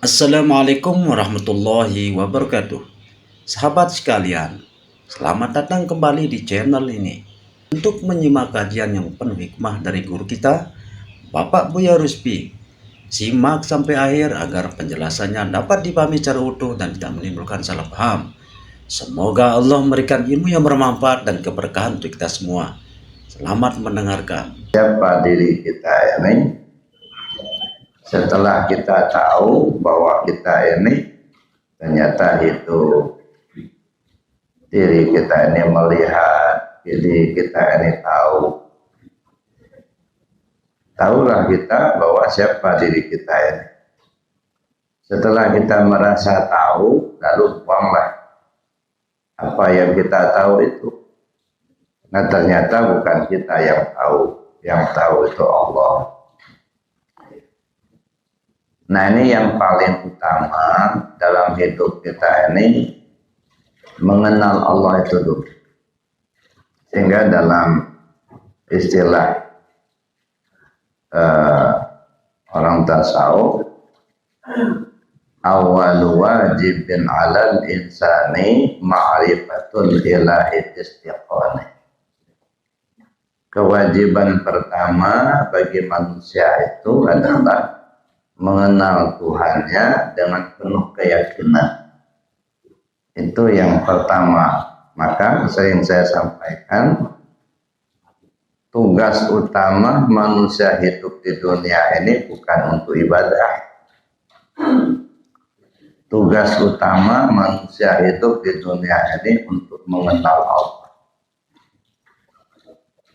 Assalamualaikum warahmatullahi wabarakatuh. Sahabat sekalian, selamat datang kembali di channel ini untuk menyimak kajian yang penuh hikmah dari guru kita, Bapak Buya Ruspi. Simak sampai akhir agar penjelasannya dapat dipahami secara utuh dan tidak menimbulkan salah paham. Semoga Allah memberikan ilmu yang bermanfaat dan keberkahan untuk kita semua. Selamat mendengarkan. Siapa diri kita ini setelah kita tahu bahwa kita ini ternyata itu diri kita ini melihat, diri kita ini tahulah kita bahwa siapa diri kita ini. Setelah kita merasa tahu, lalu buanglah apa yang kita tahu itu. Nah, ternyata bukan kita yang tahu itu Allah. Nah, ini yang paling utama dalam hidup kita ini, mengenal Allah itu dulu. Sehingga dalam istilah orang tasawuf, awal wajibin alal insani ma'rifatul ilahi istiqoni. Kewajiban pertama bagi manusia itu adalah mengenal Tuhannya dengan penuh keyakinan. Itu yang pertama. Maka sering saya sampaikan, tugas utama manusia hidup di dunia ini bukan untuk ibadah. Tugas utama manusia hidup di dunia ini untuk mengenal Allah.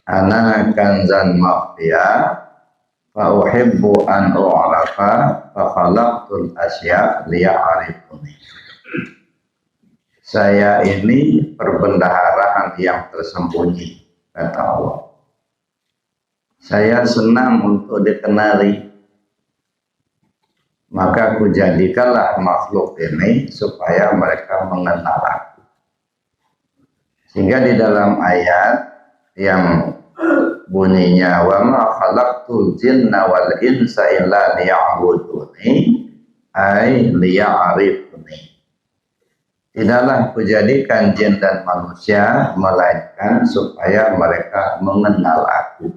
Ana kanzan maghfiyah fa uhibbu an u'rafa fa khalaqtul asya liya'rifuni. Saya ini perbendaharaan yang tersembunyi, kata Allah. Saya senang untuk dikenali, maka kujadikanlah makhluk ini supaya mereka mengenal aku. Sehingga di dalam ayat yang bunyinya wa ma khalaqtul jinna wal insa illa liya'buduni ay liya'rifuni. Tidaklah kujadikan jin dan manusia melainkan supaya mereka mengenal aku.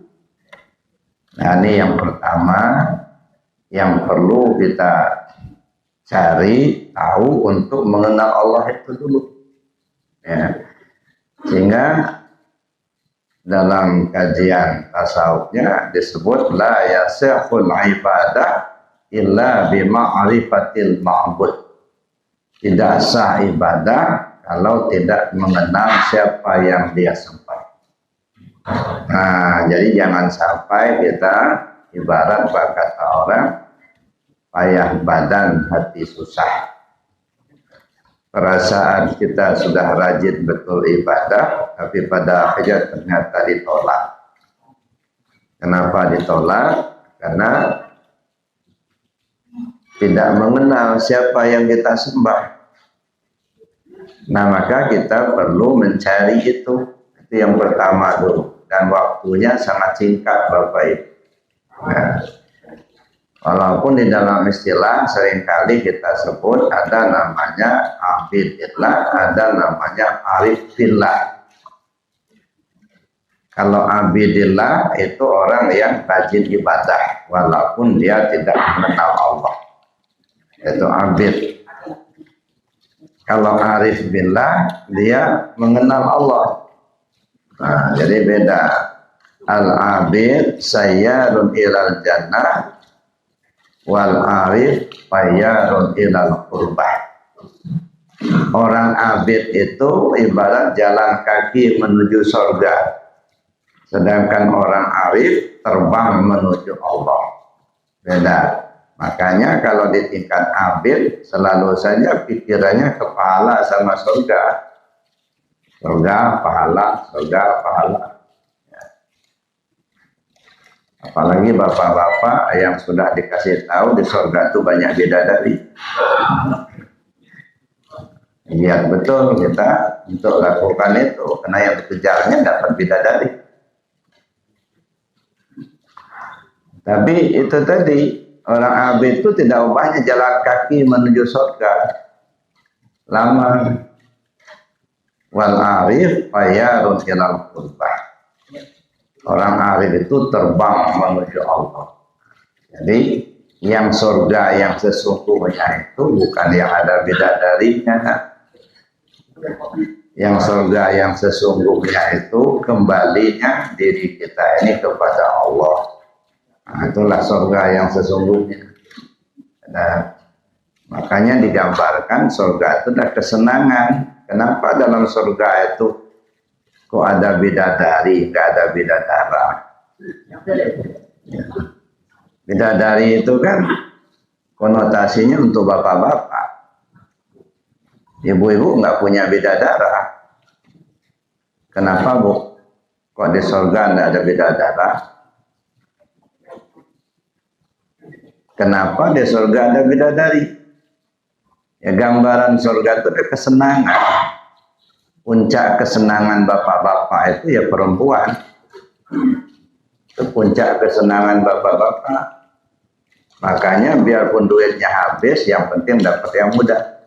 Nah, ini yang pertama yang perlu kita cari tahu untuk mengenal Allah itu dulu. Ya. Sehingga dalam kajian tasawufnya disebut la yasihul ibadah illa bima'rifatil ma'bud. Tidak sah ibadah kalau tidak mengenal siapa yang dia sembah. Nah, jadi jangan sampai kita ibarat kata orang payah badan hati susah. Perasaan kita sudah rajin betul ibadah, tapi pada akhirnya ternyata ditolak. Kenapa ditolak? Karena tidak mengenal siapa yang kita sembah. Nah, maka kita perlu mencari itu. Itu yang pertama dulu. Dan waktunya sangat singkat, Bapak Ibu. Nah, walaupun di dalam istilah seringkali kita sebut ada namanya abidillah, ada namanya arifillah. Kalau abidillah itu orang yang rajin ibadah walaupun dia tidak mengenal Allah. Itu abid. Kalau arif billah dia mengenal Allah. Nah, jadi beda. Al-abid sayyarun ilal jannah wal arif fayyarun ilal qurbah. Orang abid itu ibarat jalan kaki menuju surga, sedangkan orang arif terbang menuju Allah. Beda. Makanya kalau di tingkat abid selalu saja pikirannya kepala sama surga. Surga, pahala, surga, pahala. Ya. Apalagi bapak-bapak yang sudah dikasih tahu di surga itu banyak bidadari. Lihat betul kita untuk lakukan itu, karena yang dikejarnya dapat bidadari. Tapi itu tadi Orang abid itu tidak ubahnya jalan kaki menuju surga. Lama. Wal arif fayarun ilal qurbah. Orang arif itu terbang menuju Allah. Jadi yang surga yang sesungguhnya itu bukan yang ada bidadarinya. Yang surga yang sesungguhnya itu kembalinya diri kita ini kepada Allah. Nah, itulah surga yang sesungguhnya. Nah, makanya digambarkan surga itu adalah kesenangan. Kenapa dalam surga itu kok ada bidadari, nggak ada bidadara? Bidadari itu kan konotasinya untuk bapak-bapak. Ibu-ibu nggak punya bidadara. Kenapa, Bu? Kok di surga nggak ada bidadara? Kenapa di surga ada bidadari? Ya, gambaran surga itu ada kesenangan. Puncak kesenangan bapak-bapak itu ya perempuan. Itu puncak kesenangan bapak-bapak. Makanya biarpun duitnya habis, yang penting dapat yang muda.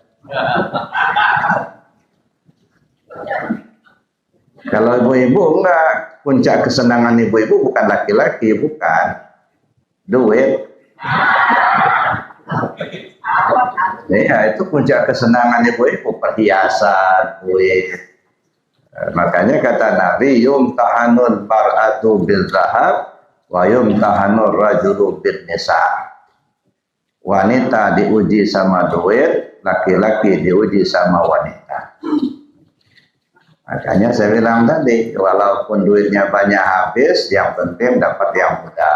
Kalau ibu-ibu enggak, puncak kesenangan ibu-ibu bukan laki-laki, bukan duit. Ya, itu puncak kesenangan ibu-ibu, perhiasan, duit. Makanya kata Nabi, yumtahanul mar'atu bil zahab wa yumtahanur rajulu bin nisa. Wanita diuji sama duit, laki-laki diuji sama wanita. Makanya saya bilang tadi, walaupun duitnya banyak habis, yang penting dapat yang muda.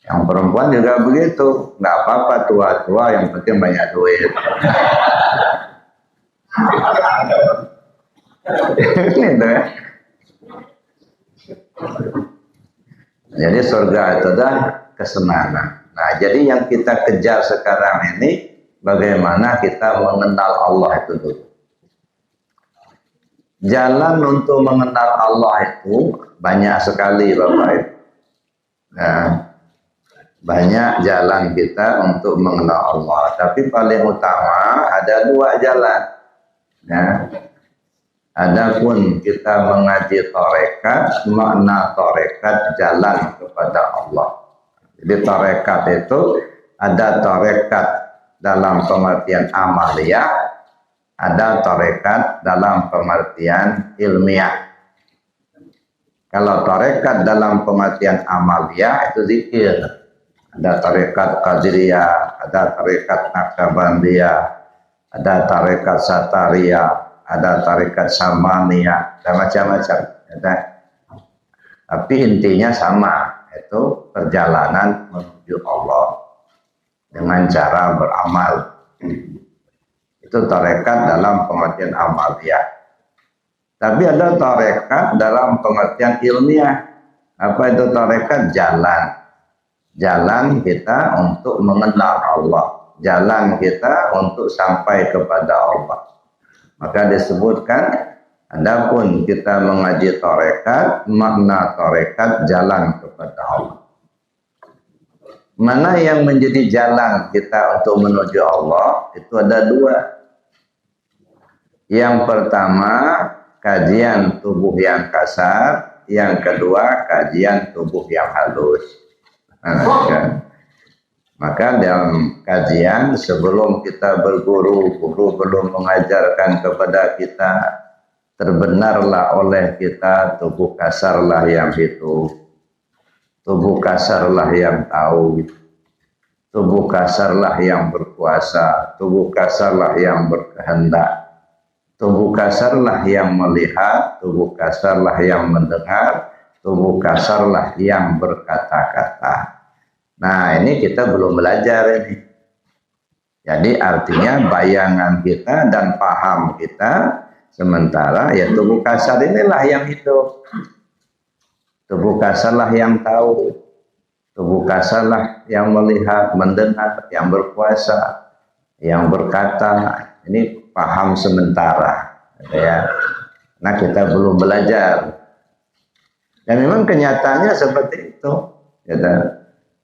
Yang perempuan juga begitu, nggak apa-apa tua-tua, yang penting banyak duit. Gitu ya. Jadi surga itu adalah kesenangan. Nah, jadi yang kita kejar sekarang ini, bagaimana kita mengenal Allah itu dulu. Jalan untuk mengenal Allah itu banyak sekali, Bapak Ibu. Nah, banyak jalan kita untuk mengenal Allah. Tapi paling utama ada dua jalan. Nah, adapun kita mengaji tarekat, makna tarekat jalan kepada Allah. Jadi tarekat itu ada tarekat dalam pengertian amaliyah, ada tarekat dalam pengertian ilmiah. Kalau tarekat dalam pengertian amaliyah itu zikir. Ada tarekat Qadiriyah, ada tarekat Naqsabandiyah, ada tarekat Satariyah, ada tarekat Samaniyah, dan macam-macam. Tapi intinya sama, itu perjalanan menuju Allah dengan cara beramal. Itu tarekat dalam pengertian amaliyah. Tapi ada tarekat dalam pengertian ilmiah. Apa itu tarekat? Jalan. Jalan kita untuk mengenal Allah. Jalan kita untuk sampai kepada Allah. Maka disebutkan, adapun kita mengaji tarekat, makna tarekat jalan kepada Allah. Mana yang menjadi jalan kita untuk menuju Allah? Itu ada dua. Yang pertama, kajian tubuh yang kasar. Yang kedua, kajian tubuh yang halus. Maka dalam kajian, sebelum kita berguru, guru belum mengajarkan kepada kita, terbenarlah oleh kita, tubuh kasarlah yang itu. Tubuh kasarlah yang tahu. Tubuh kasarlah yang berkuasa. Tubuh kasarlah yang berkehendak. Tubuh kasarlah yang melihat. Tubuh kasarlah yang mendengar. Tubuh kasarlah yang berkata-kata. Nah, ini kita belum belajar ini. Jadi artinya bayangan kita dan paham kita sementara ya tubuh kasar inilah yang hidup. Tubuh kasarlah yang tahu. Tubuh kasarlah yang melihat, mendengar, yang berkuasa, yang berkata. Ini paham sementara, ya. Nah, kita belum belajar. Dan memang kenyataannya seperti itu. Ya,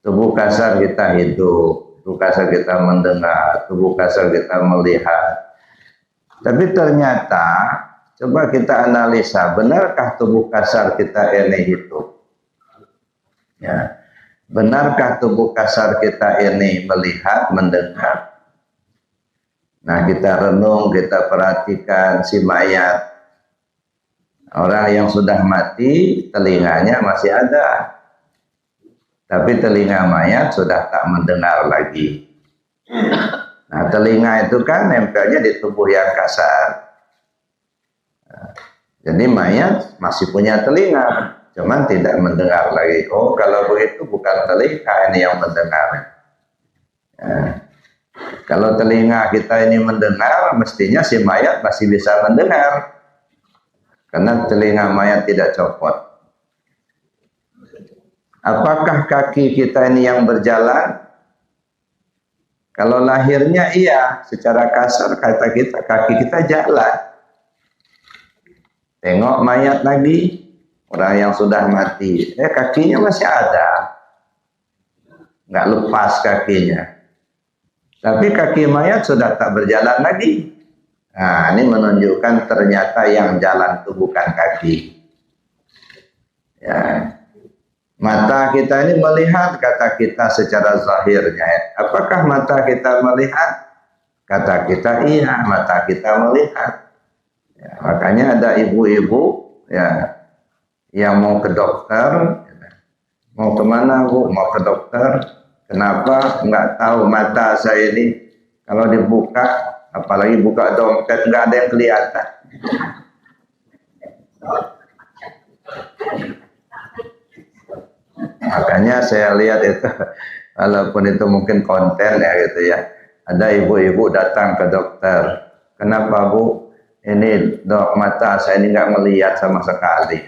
Tubuh kasar kita hidup, tubuh kasar kita mendengar, tubuh kasar kita melihat. Tapi ternyata coba kita analisa, benarkah tubuh kasar kita ini hidup? Ya. Benarkah tubuh kasar kita ini melihat, mendengar? Nah, kita renung, kita perhatikan si mayat. Orang yang sudah mati, telinganya masih ada. Tapi telinga mayat sudah tak mendengar lagi. Nah, telinga itu kan nempelnya di tubuh yang kasar. Nah, jadi mayat masih punya telinga, cuman tidak mendengar lagi. Oh, kalau begitu bukan telinga ini yang mendengar. Nah, kalau telinga kita ini mendengar, mestinya si mayat masih bisa mendengar. Karena telinga mayat tidak copot. Apakah kaki kita ini yang berjalan? Kalau lahirnya iya, secara kasar kata kita, kaki kita jalan. Tengok mayat lagi, orang yang sudah mati, kakinya masih ada. Nggak lepas kakinya. Tapi kaki mayat sudah tak berjalan lagi. Nah, ini menunjukkan ternyata yang jalan itu bukan kaki. Ya. Mata kita ini melihat, kata kita secara zahirnya. Apakah mata kita melihat? Kata kita iya, mata kita melihat. Ya, makanya ada ibu-ibu ya yang mau ke dokter. Mau kemana bu? Mau ke dokter. Kenapa? Nggak tahu, mata saya ini kalau dibuka, apalagi buka dompet, nggak ada yang kelihatan. Makanya saya lihat itu, walaupun itu mungkin konten ya gitu ya, ada ibu-ibu datang ke dokter. Kenapa bu? Ini dok, mata saya ini nggak melihat sama sekali.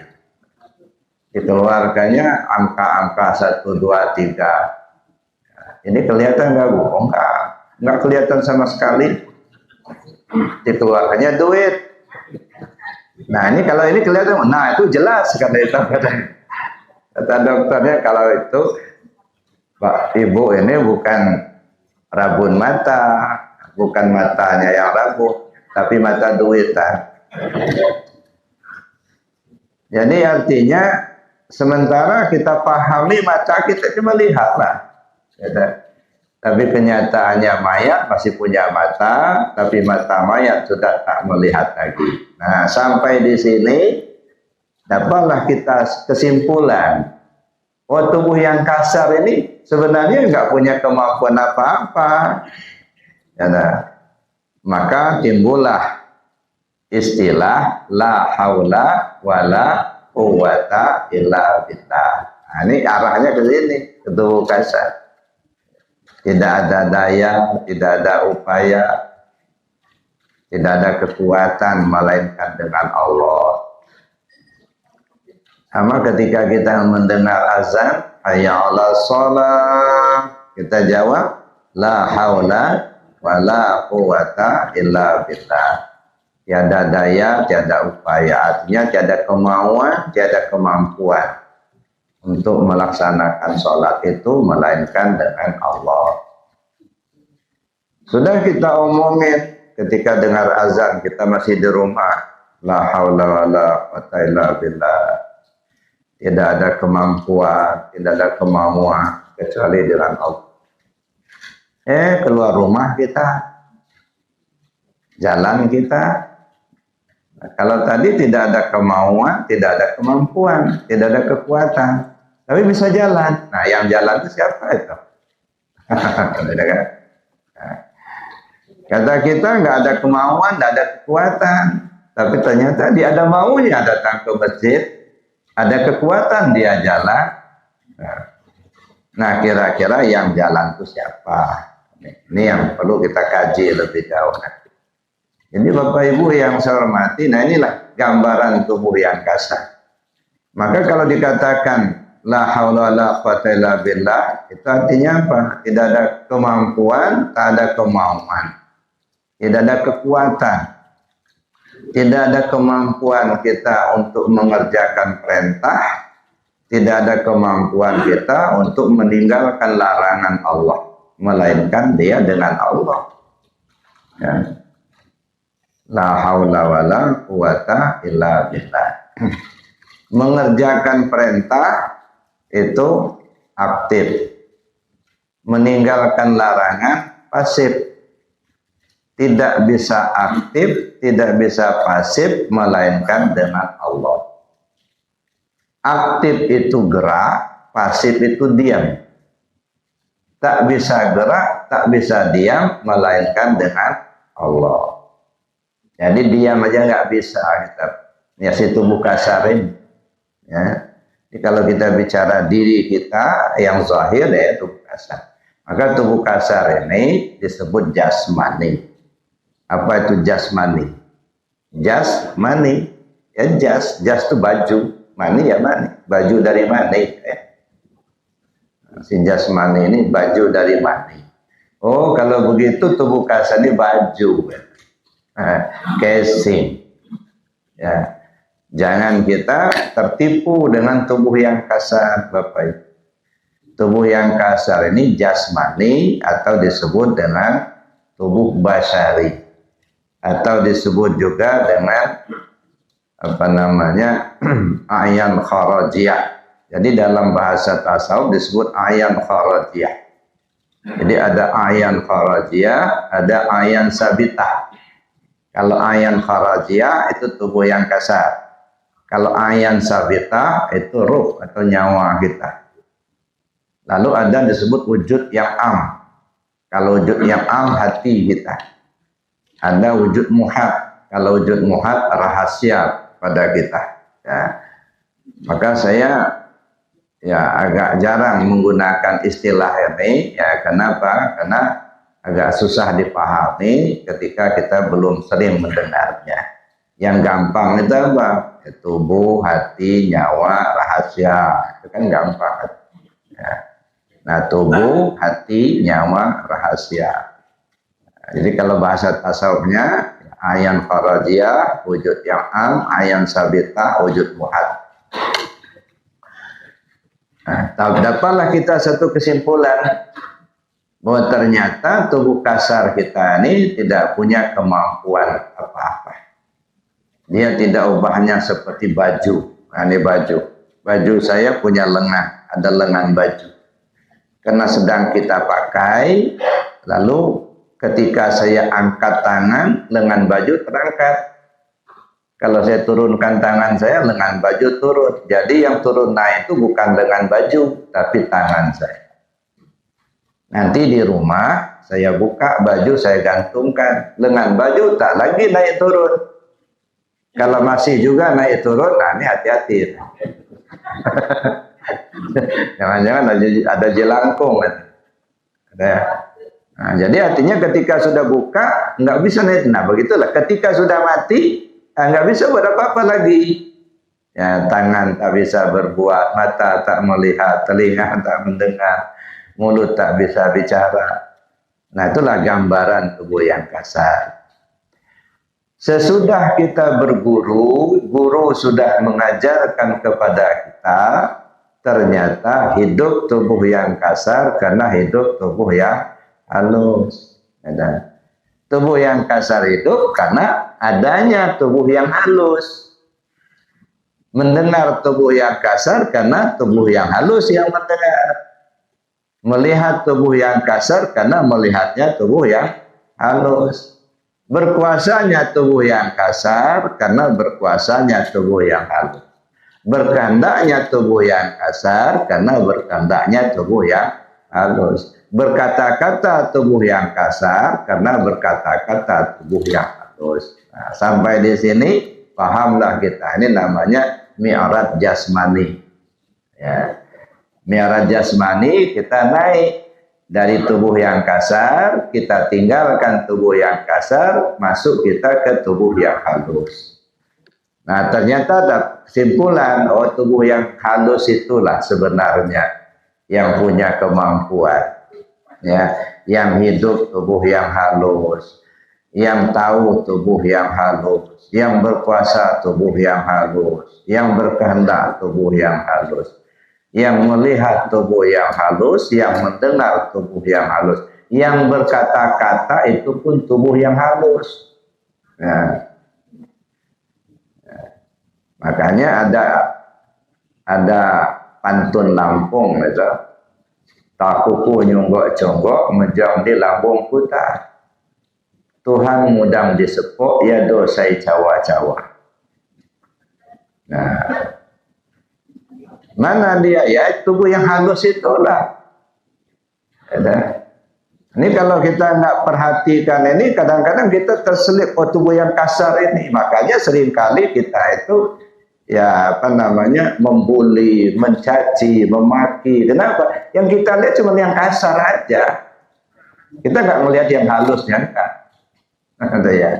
Dikeluarkannya angka-angka 1, 2, 3. Ini kelihatan nggak bu? Oh, nggak kelihatan sama sekali. Dikeluarkannya duit. Nah ini kalau ini kelihatan, nah itu jelas kata itu. Kata dokternya kalau itu Pak Ibu ini bukan rabun mata, bukan matanya yang rabun, tapi mata duitan. Jadi artinya sementara kita pahami mata kita cuma lihatlah, gitu. Tapi kenyataannya mayat masih punya mata, tapi mata mayat sudah tak melihat lagi. Nah sampai di sini dapatlah kita kesimpulan, oh tubuh yang kasar ini sebenarnya nggak punya kemampuan apa-apa. Ya, nah. Maka timbullah istilah la haula wala quwata illa billah. Nah, ini arahnya ke sini, ke tubuh kasar. Tidak ada daya, tidak ada upaya, tidak ada kekuatan melainkan dengan Allah. Sama ketika kita mendengar azan, hayya 'alas shalah, kita jawab la haula wala quwata illa billah. Tiada daya, tiada upaya, artinya tiada kemauan, tiada kemampuan untuk melaksanakan sholat itu melainkan dengan Allah. Sudah kita omongin ketika dengar azan, kita masih di rumah, la haula wala quwata illa billah. Tidak ada kemampuan, tidak ada kemauan kecuali dengan Allah. Keluar rumah kita, jalan kita. Nah, kalau tadi tidak ada kemauan, tidak ada kemampuan, tidak ada kekuatan, tapi bisa jalan. Nah, yang jalan itu siapa itu? Kata kita nggak ada kemauan, nggak ada kekuatan, tapi ternyata dia ada maunya datang ke masjid. Ada kekuatan dia jalan. Nah, kira-kira yang jalan itu siapa? Ini yang perlu kita kaji lebih jauh. Ini Bapak Ibu yang saya hormati, nah inilah gambaran tubuh yang kasar. Maka kalau dikatakan la haula wala quwata illa billah, itu artinya apa? Tidak ada kemampuan, tak ada kemauan. Tidak ada kekuatan. Tidak ada kemampuan kita untuk mengerjakan perintah, tidak ada kemampuan kita untuk meninggalkan larangan Allah, melainkan dia dengan Allah. Ya. La haula wala quwata illa billah. Mengerjakan perintah itu aktif, meninggalkan larangan pasif. Tidak bisa aktif, tidak bisa pasif, melainkan dengan Allah. Aktif itu gerak, pasif itu diam. Tak bisa gerak, tak bisa diam, melainkan dengan Allah. Jadi diam aja nggak bisa kita. Ya si tubuh kasar ini. Ya. Jadi kalau kita bicara diri kita yang zahir ya tubuh kasar. Maka tubuh kasar ini disebut jasmani. Apa itu jasmani? Jasmani. Ya jas itu baju. Mani ya mani. Baju dari mani. Ya. Si jasmani ini baju dari mani. Oh kalau begitu tubuh kasar ini baju. Casing. Ya. Jangan kita tertipu dengan tubuh yang kasar, Bapak Ibu. Tubuh yang kasar ini jasmani atau disebut dengan tubuh basyari atau disebut juga dengan apa namanya ayan kharajiyah. Jadi dalam bahasa tasawuf disebut ayan kharajiyah. Jadi ada ayan kharajiyah, ada ayan sabitah. Kalau ayan kharajiyah itu tubuh yang kasar. Kalau ayan sabitah itu ruh atau nyawa kita. Lalu ada disebut wujud yang am. Kalau wujud yang am hati kita. Ada wujud muhat. Kalau wujud muhat rahasia pada kita. Ya. Maka saya ya agak jarang menggunakan istilah ini. Ya kenapa? Karena agak susah dipahami ketika kita belum sering mendengarnya. Yang gampang itu apa? Ya, tubuh, hati, nyawa, rahasia. Itu kan gampang. Ya. Nah tubuh, hati, nyawa, rahasia. Jadi kalau bahasa tasawufnya ayan kharajiyah, wujud yang am, ayan sabitah, wujud muhat. Nah, dapatlah kita satu kesimpulan bahwa ternyata tubuh kasar kita ini tidak punya kemampuan apa-apa. Dia tidak ubahnya seperti baju. Nah, ini baju. Baju saya punya lengan, ada lengan baju. Karena sedang kita pakai, lalu ketika saya angkat tangan, lengan baju terangkat. Kalau saya turunkan tangan saya, lengan baju turun. Jadi yang turun naik itu bukan lengan baju, tapi tangan saya. Nanti di rumah, saya buka baju, saya gantungkan. Lengan baju tak lagi naik turun. Kalau masih juga naik turun, nah ini hati-hati. Jangan-jangan ada jelangkung. Ada. Nah, jadi artinya ketika sudah buka nggak bisa naik. Nah begitulah. Ketika sudah mati nggak bisa buat apa-apa lagi. Ya, tangan tak bisa berbuat, mata tak melihat, telinga tak mendengar, mulut tak bisa bicara. Nah itulah gambaran tubuh yang kasar. Sesudah kita berguru, guru sudah mengajarkan kepada kita. Ternyata hidup tubuh yang kasar karena hidup tubuh yang halus. Tubuh yang kasar hidup karena adanya tubuh yang halus. Mendengar tubuh yang kasar karena tubuh yang halus yang mendengar. Melihat tubuh yang kasar karena melihatnya tubuh yang halus. Berkuasanya tubuh yang kasar karena berkuasanya tubuh yang halus. Berkehendaknya tubuh yang kasar karena berkehendaknya tubuh yang halus. Berkata-kata tubuh yang kasar karena berkata-kata tubuh yang halus. Nah, sampai di sini pahamlah kita. Ini namanya mi'raj jasmani. Ya. Mi'raj jasmani kita naik dari tubuh yang kasar, kita tinggalkan tubuh yang kasar, masuk kita ke tubuh yang halus. Nah ternyata ada kesimpulan, oh tubuh yang halus itulah sebenarnya yang punya kemampuan. Ya, yang hidup tubuh yang halus, yang tahu tubuh yang halus, yang berkuasa tubuh yang halus, yang berkehendak tubuh yang halus. yang melihat tubuh yang halus, yang mendengar tubuh yang halus, yang berkata-kata itu pun tubuh yang halus. Nah, makanya ada pantun Lampung itu, tak kuku nyunggok jonggok menjam di lambung putar. Tuhan mudam disepuk ya dosai cawa-cawa. Nah, mana dia? Ya tubuh yang halus itulah. Ada. Ini kalau kita nggak perhatikan ini, kadang-kadang kita terselip tubuh yang kasar ini. Makanya seringkali kita itu ya membuli, mencaci, memaki. Kenapa? Yang kita lihat cuma yang kasar aja. Kita nggak melihat yang halusnya kan. Ada ya.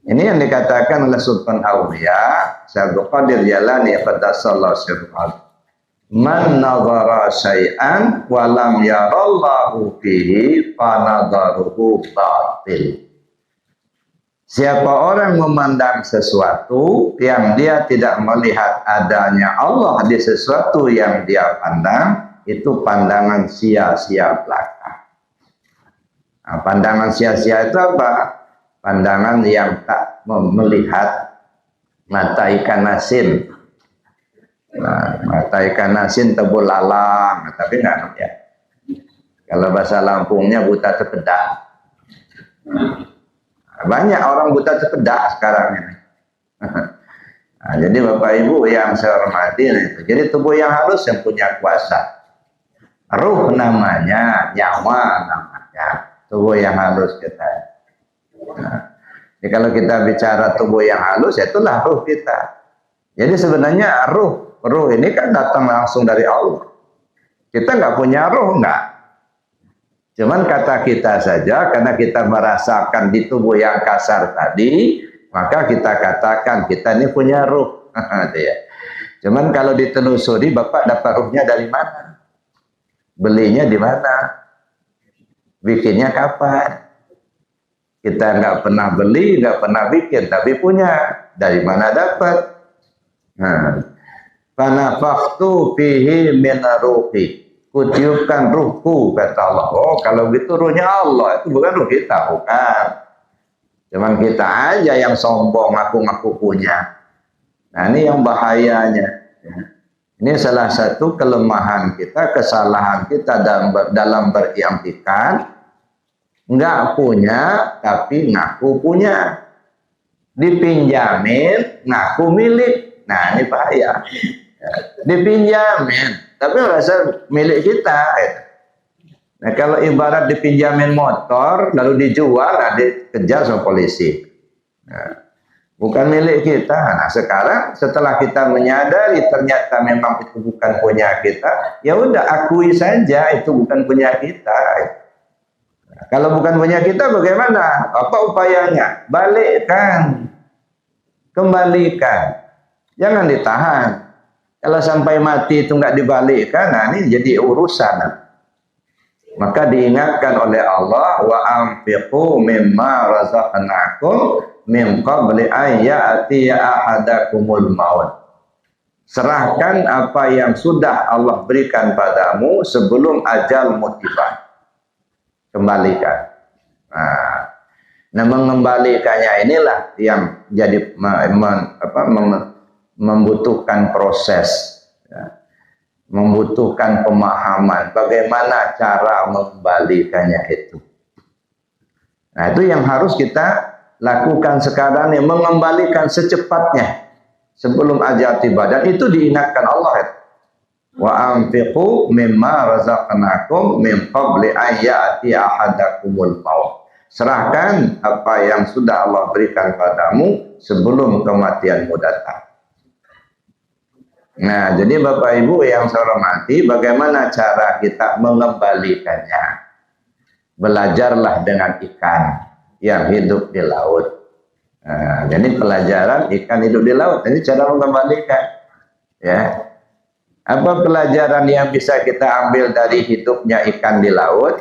Ini yang dikatakan oleh Sultan Aulia, Syekh Qadir Jalani pada sallallahu alaihi wasallam. Man nazara syai'an wa lam yarallahu fihi fa nadharuhu batil. Siapa orang memandang sesuatu yang dia tidak melihat adanya Allah di sesuatu yang dia pandang, itu pandangan sia-sia belaka. Nah, pandangan sia-sia itu apa? Pandangan yang tak melihat mata ikan asin. Nah, mata ikan asin tebul lalang, tapi enggak ya. Kalau bahasa Lampungnya buta tepedak. Banyak orang buta tepedak sekarang ini. Nah, jadi Bapak Ibu yang saya hormati itu. Jadi tubuh yang halus yang punya kuasa. Ruh namanya, nyawa namanya. Tubuh yang halus kita. Nah, jadi kalau kita bicara tubuh yang halus, itulah ruh kita. Jadi sebenarnya ruh ini kan datang langsung dari Allah. Kita nggak punya ruh, nggak. Cuman kata kita saja, karena kita merasakan di tubuh yang kasar tadi, maka kita katakan kita ini punya ruh. Cuman kalau ditelusuri, Bapak dapat ruhnya dari mana? Belinya di mana? Bikinnya kapan? Kita nggak pernah beli, nggak pernah bikin, tapi punya. Dari mana dapat? Nah, fanafaktu fihi min ruhi. Kutiupkan ruhku, kata Allah. Oh, kalau gitu ruhnya Allah, itu bukan ruh kita, bukan. Cuman kita aja yang sombong, ngaku-ngaku punya. Nah, ini yang bahayanya. Ini salah satu kelemahan kita, kesalahan kita dalam beriamtikan. Nggak punya, tapi ngaku punya. Dipinjamin, ngaku milik. Nah, ini bahaya. Dipinjamin, tapi merasa milik kita. Nah, kalau ibarat dipinjamin motor, lalu dijual, nah dikejar sama polisi. Nah, bukan milik kita. Nah, sekarang setelah kita menyadari ternyata memang itu bukan punya kita, ya udah akui saja itu bukan punya kita. Nah, kalau bukan punya kita bagaimana? Apa upayanya? Balikkan, kembalikan, jangan ditahan. Kalau sampai mati itu nggak dibalikkan, nah ini jadi urusan. Maka diingatkan oleh Allah, wa anfiqu mimma razaqnakum min qabli an ya'tiya ahadakumul maut. Serahkan apa yang sudah Allah berikan padamu sebelum ajalmu tiba. Kembalikan. Nah, mengembalikannya inilah yang jadi membutuhkan proses, ya. Membutuhkan pemahaman bagaimana cara mengembalikannya itu. Nah, itu yang harus kita lakukan sekarang, yang mengembalikan secepatnya sebelum ajal tiba, dan itu diingatkan Allah. Wa anfiqu mimma razaqnakum min qabli an ya'tiya ahadakumul maut. Serahkan apa yang sudah Allah berikan padamu sebelum kematianmu datang. Nah, jadi Bapak Ibu yang saya hormati, bagaimana cara kita mengembalikannya? Belajarlah dengan ikan yang hidup di laut. Nah, jadi pelajaran ikan hidup di laut. Ini cara mengembalikan. Ya, apa pelajaran yang bisa kita ambil dari hidupnya ikan di laut?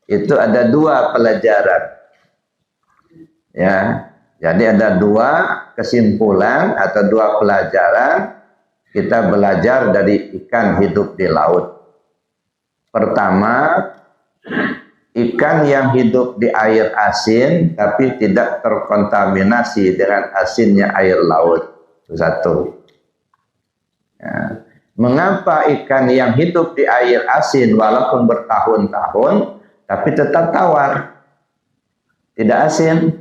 Itu ada dua pelajaran. Ya, jadi ada dua kesimpulan atau dua pelajaran kita belajar dari ikan hidup di laut. Pertama, ikan yang hidup di air asin tapi tidak terkontaminasi dengan asinnya air laut. Itu satu. Ya. Mengapa ikan yang hidup di air asin walaupun bertahun-tahun tapi tetap tawar? Tidak asin.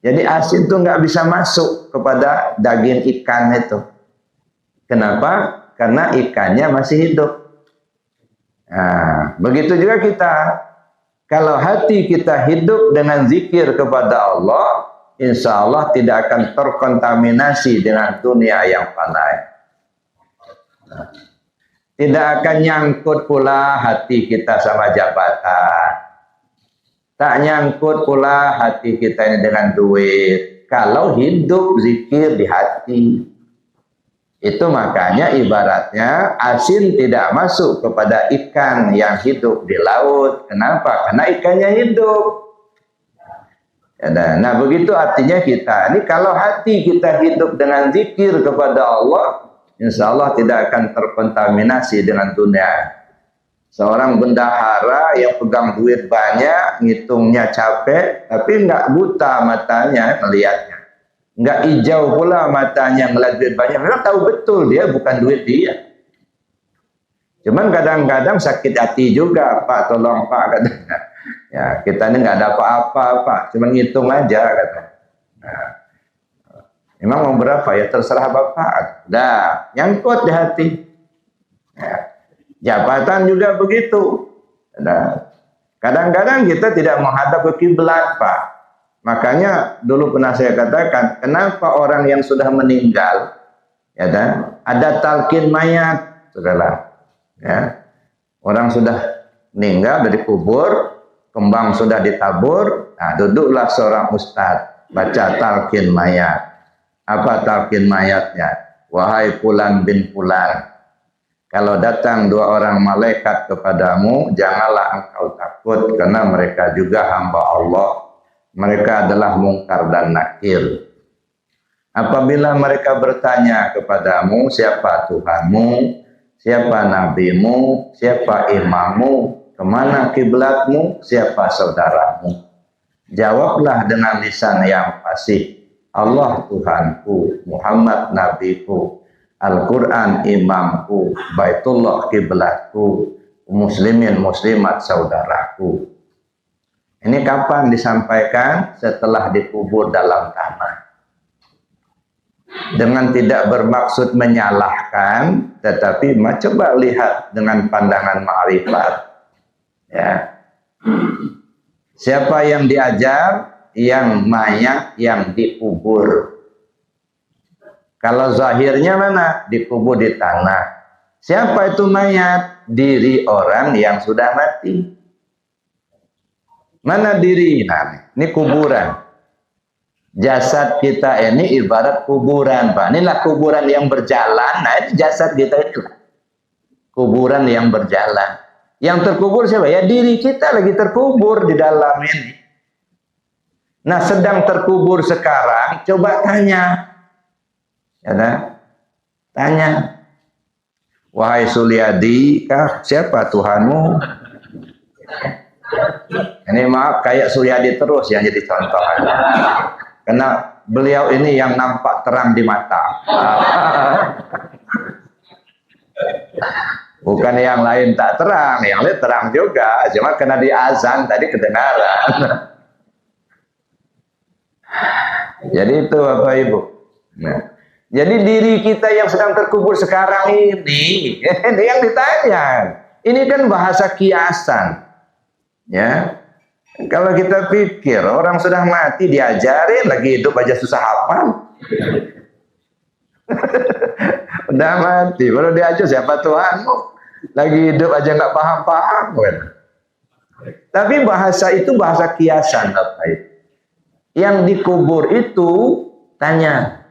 Jadi asin itu nggak bisa masuk kepada daging ikan itu. Kenapa? Karena ikannya masih hidup. Nah, begitu juga kita. Kalau hati kita hidup dengan zikir kepada Allah, insya Allah tidak akan terkontaminasi dengan dunia yang fana. Tidak akan nyangkut pula hati kita sama jabatan. Tak nyangkut pula hati kita ini dengan duit. Kalau hidup zikir di hati. Itu makanya ibaratnya asin tidak masuk kepada ikan yang hidup di laut. Kenapa? Karena ikannya hidup. Nah begitu artinya kita. Ini kalau hati kita hidup dengan zikir kepada Allah, insya Allah tidak akan terkontaminasi dengan dunia. Seorang bendahara yang pegang duit banyak, ngitungnya capek, tapi nggak buta matanya melihatnya. Nggak hijau pula matanya ngeliat duit banyak. Memang tahu betul dia bukan duit dia. Cuman kadang-kadang sakit hati juga, Pak, tolong Pak, katanya. Ya, kita ini nggak ada apa-apa, Pak, cuman ngitung aja, katanya. Nah, memang mau berapa ya terserah Bapak. Dah, nyangkut di hati. Ya. Jabatan juga begitu. Nah, kadang-kadang kita tidak menghadap ke kiblat, Pak. Makanya dulu pernah saya katakan, kenapa orang yang sudah meninggal, ya kan, ada talqin mayat, saudara. Ya, orang sudah meninggal dari kubur, kembang sudah ditabur, nah duduklah seorang ustadz baca talqin mayat. Apa talqin mayatnya? Wahai Fulan bin Fulan, kalau datang dua orang malaikat kepadamu, janganlah engkau takut karena mereka juga hamba Allah. Mereka adalah mungkar dan nakir. Apabila mereka bertanya kepadamu, siapa Tuhanmu, siapa nabimu, siapa imammu, kemana kiblatmu, siapa saudaramu? Jawablah dengan lisan yang fasih. Allah Tuhanku, Muhammad nabiku, Al-Quran imamku, Baitullah kiblatku, muslimin muslimat saudaraku. Ini kapan disampaikan? Setelah dikubur dalam tanah. Dengan tidak bermaksud menyalahkan, tetapi coba lihat dengan pandangan ma'rifat. Ya. Siapa yang diajar? Yang mayat yang dikubur. Kalau zahirnya mana? Dikubur di tanah. Siapa itu mayat? Diri orang yang sudah mati. Mana diri? Nah, ini kuburan. Jasad kita ini ibarat kuburan, Pak. Inilah kuburan yang berjalan. Nah, itu jasad kita itu. Kuburan yang berjalan. Yang terkubur siapa? Ya diri kita lagi terkubur di dalam ini. Nah, sedang terkubur sekarang, coba tanya. Ya, nah? Tanya. Wahai Sulyadi, siapa Tuhanmu? Ini maaf, kayak Suryadi terus yang jadi contoh. Karena beliau ini yang nampak terang di mata. Bukan yang lain tak terang, yang lain terang juga. Cuma kena di azan tadi kedengaran. Jadi itu Bapak Ibu. Nah, jadi diri kita yang sedang terkubur sekarang ini yang ditanya. Ini kan bahasa kiasan. Ya. Kalau kita pikir orang sudah mati diajarin, lagi hidup aja susah hafal. Udah mati, baru diajar siapa Tuhanmu? Lagi hidup aja nggak paham-paham. Tapi bahasa itu bahasa kiasan, Bapak Ibu. Yang dikubur itu tanya,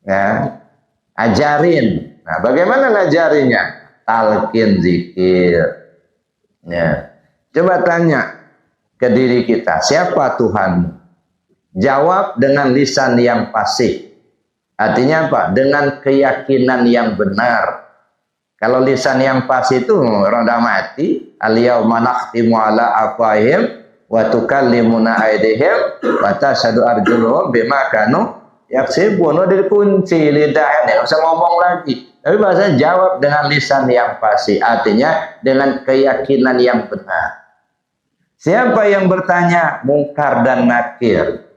ya, ajarin. Nah, bagaimana ngajarinya? Talqin zikir. Ya. Coba tanya ke diri kita, siapa Tuhanmu? Jawab dengan lisan yang fasih. Artinya apa? Dengan keyakinan yang benar. Kalau lisan yang pas itu rada mati, al-yauma nakhtimu ala afwahihim wa tukallimuna aydihim wa tashhadu arjuluhum bima kanu yaksibun. Dikunci lidahnya, enggak usah ngomong lagi. Tapi bahasa jawab dengan lisan yang pasti, artinya dengan keyakinan yang benar. Siapa yang bertanya mungkar dan nakir?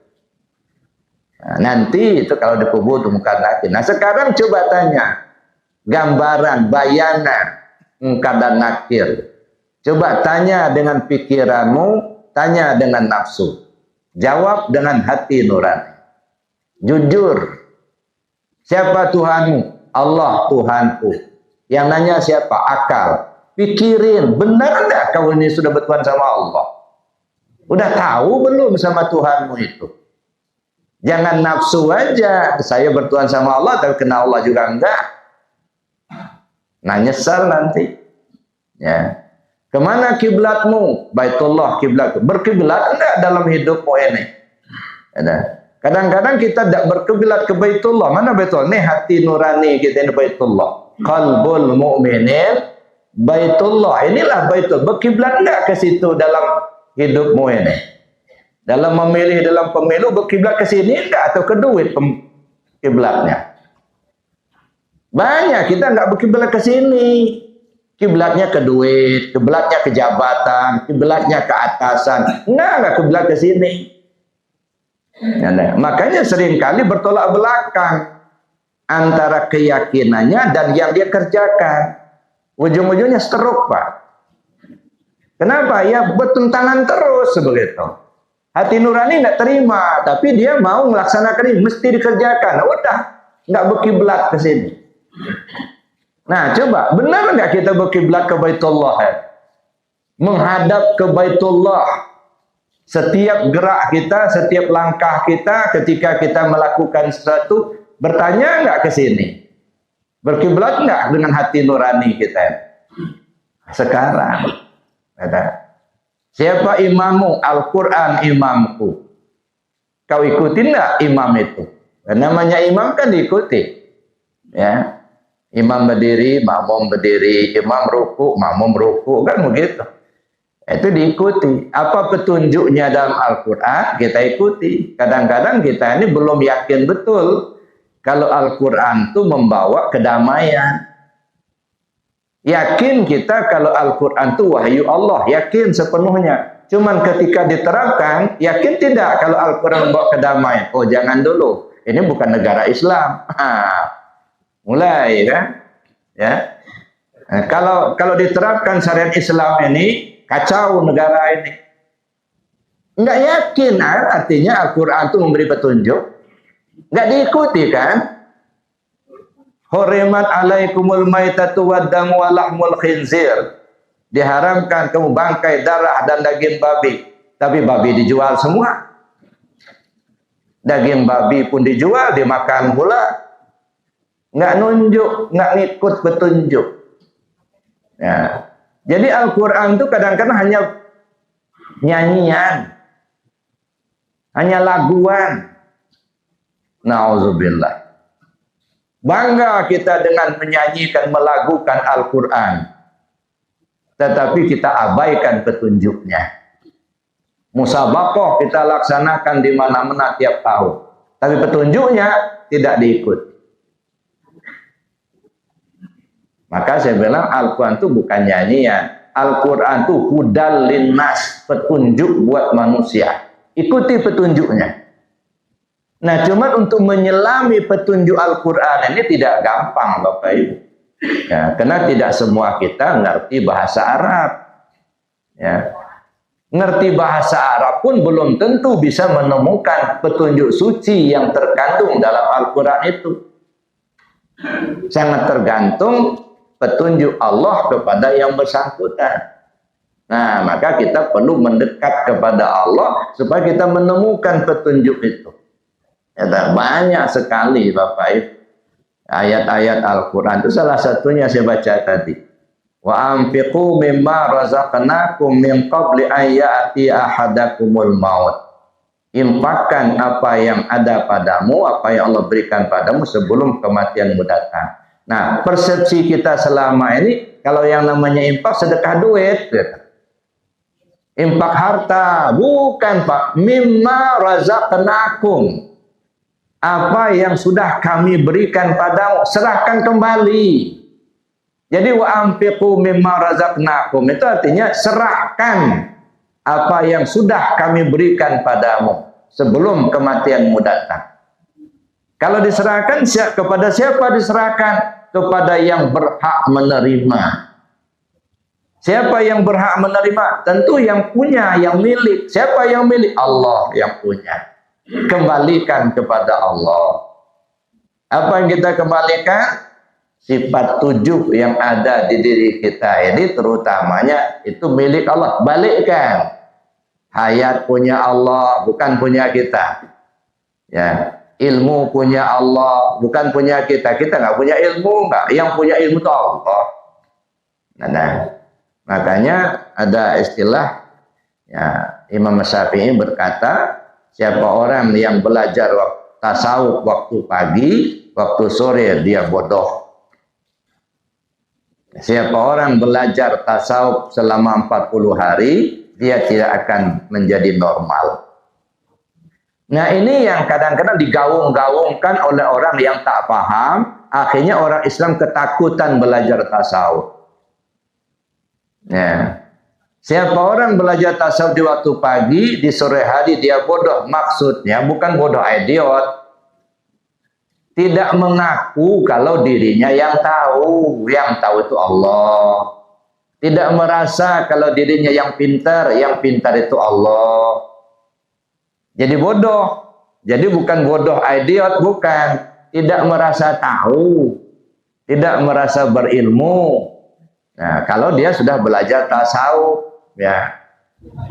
Nah, nanti itu kalau dikubur itu mungkar nakir. Nah sekarang coba tanya, gambaran, bayangan mungkar dan nakir. Coba tanya dengan pikiranmu, tanya dengan nafsu. Jawab dengan hati nurani. Jujur. Siapa Tuhanmu? Allah Tuhanku. Yang nanya siapa? Akal. Pikirin, benar enggak kau ini sudah bertuhan sama Allah? Udah tahu belum sama Tuhanmu itu? Jangan nafsu aja, saya bertuhan sama Allah tapi kenal Allah juga enggak. Nah nyesal nanti. Ya. Kemana kiblatmu? Baitullah kiblatku. Berkiblat enggak dalam hidupmu ini? Ada. Kadang-kadang kita tidak berkiblat ke Baitullah. Mana Baitullah? Ini hati nurani kita ini Baitullah. Qalbul mu'minin Baitullah. Inilah Baitullah. Berkiblat enggak ke situ dalam hidupmu ini? Dalam memilih dalam pemilu berkiblat ke sini enggak atau ke duit kiblatnya? Banyak kita enggak berkiblat ke sini. Kiblatnya ke duit, kiblatnya ke jabatan, kiblatnya ke atasan. Enggak kiblat ke sini. Nah, makanya seringkali bertolak belakang antara keyakinannya dan yang dia kerjakan. Ujung-ujungnya stroke, Pak. Kenapa? Ya bertentangan terus begitu. Hati nurani nggak terima, tapi dia mau melaksanakan ini, mesti dikerjakan. Nah, udah, nggak berkiblat ke sini. Nah, coba, benar nggak kita berkiblat ke Baitullah? Menghadap ke Baitullah. Setiap gerak kita, setiap langkah kita, ketika kita melakukan sesuatu, bertanya nggak ke sini? Berkiblat nggak dengan hati nurani kita? Sekarang, ada. Siapa imammu? Al-Quran imamku. Kau ikutin nggak imam itu? Namanya imam kan diikuti. Ya, imam berdiri, makmum berdiri, imam ruku, makmum ruku, kan begitu. Itu diikuti. Apa petunjuknya dalam Al-Quran, kita ikuti. Kadang-kadang kita ini belum yakin betul kalau Al-Quran itu membawa kedamaian. Yakin kita kalau Al-Quran itu wahyu Allah, yakin sepenuhnya. Cuman ketika diterapkan, yakin tidak kalau Al-Quran membawa kedamaian. Oh jangan dulu, ini bukan negara Islam. Mulai kan? Ya. Nah, kalau diterapkan syariat Islam ini, kacau negara ini. Enggak yakin, artinya Al-Quran itu memberi petunjuk. Enggak diikuti kan? Hurimat alaikumul maitatu waddamu wa lahmul khinzir. Diharamkan kamu bangkai, darah dan daging babi. Tapi babi dijual semua. Daging babi pun dijual, dimakan pula. Enggak nunjuk, enggak ngikut petunjuk. Ya. Jadi Al-Quran itu kadang-kadang hanya nyanyian, hanya laguan. Nauzubillah. Bangga kita dengan menyanyikan, melagukan Al-Quran. Tetapi kita abaikan petunjuknya. Musabaqah kita laksanakan di mana-mana tiap tahun. Tapi petunjuknya tidak diikuti. Maka saya bilang Al-Quran itu bukan nyanyian. Al-Quran itu hudal linnas, petunjuk buat manusia. Ikuti petunjuknya. Nah, cuman untuk menyelami petunjuk Al-Quran ini tidak gampang, Bapak Ibu. Ya, karena tidak semua kita ngerti bahasa Arab. Ya. Ngerti bahasa Arab pun belum tentu bisa menemukan petunjuk suci yang terkandung dalam Al-Quran itu. Sangat tergantung petunjuk Allah kepada yang bersangkutan. Nah, maka kita perlu mendekat kepada Allah supaya kita menemukan petunjuk itu. Ya, banyak sekali Bapak Ibu ayat-ayat Al-Quran itu, salah satunya saya baca tadi. Wa anfiqu mimma razaqnakum min qabli an ya'ti ahadakumul maut. Infakkan apa yang ada padamu, apa yang Allah berikan padamu sebelum kematianmu datang. Nah, persepsi kita selama ini, kalau yang namanya infak sedekah duit, infak harta, bukan Pak. Mimma razaqnakum, apa yang sudah kami berikan padamu, serahkan kembali. Jadi wa anfiqu mimma razaqnakum itu artinya serahkan apa yang sudah kami berikan padamu sebelum kematianmu datang. Kalau diserahkan kepada siapa diserahkan? Kepada yang berhak menerima. Siapa yang berhak menerima? Tentu yang punya, yang milik. Siapa yang milik? Allah yang punya. Kembalikan kepada Allah. Apa yang kita kembalikan? Sifat 7 yang ada di diri kita ini terutamanya itu milik Allah. Balikkan. Hayat punya Allah, bukan punya kita. Ya, ilmu punya Allah, bukan punya kita. Kita nggak punya ilmu, nggak. Yang punya ilmu itu Allah. Nah, makanya ada istilah, ya, Imam Syafi'i berkata, siapa orang yang belajar tasawuf waktu pagi, waktu sore dia bodoh. Siapa orang belajar tasawuf selama 40 hari, dia tidak akan menjadi normal. Nah, ini yang kadang-kadang digaung-gaungkan oleh orang yang tak paham, akhirnya orang Islam ketakutan belajar tasawuf. Ya. Siapa orang belajar tasawuf di waktu pagi, di sore hari dia bodoh, maksudnya bukan bodoh idiot. Tidak mengaku kalau dirinya yang tahu itu Allah. Tidak merasa kalau dirinya yang pintar itu Allah. Jadi bodoh. Jadi bukan bodoh idiot, bukan. Tidak merasa tahu, tidak merasa berilmu. Nah, kalau dia sudah belajar tasawuf, ya.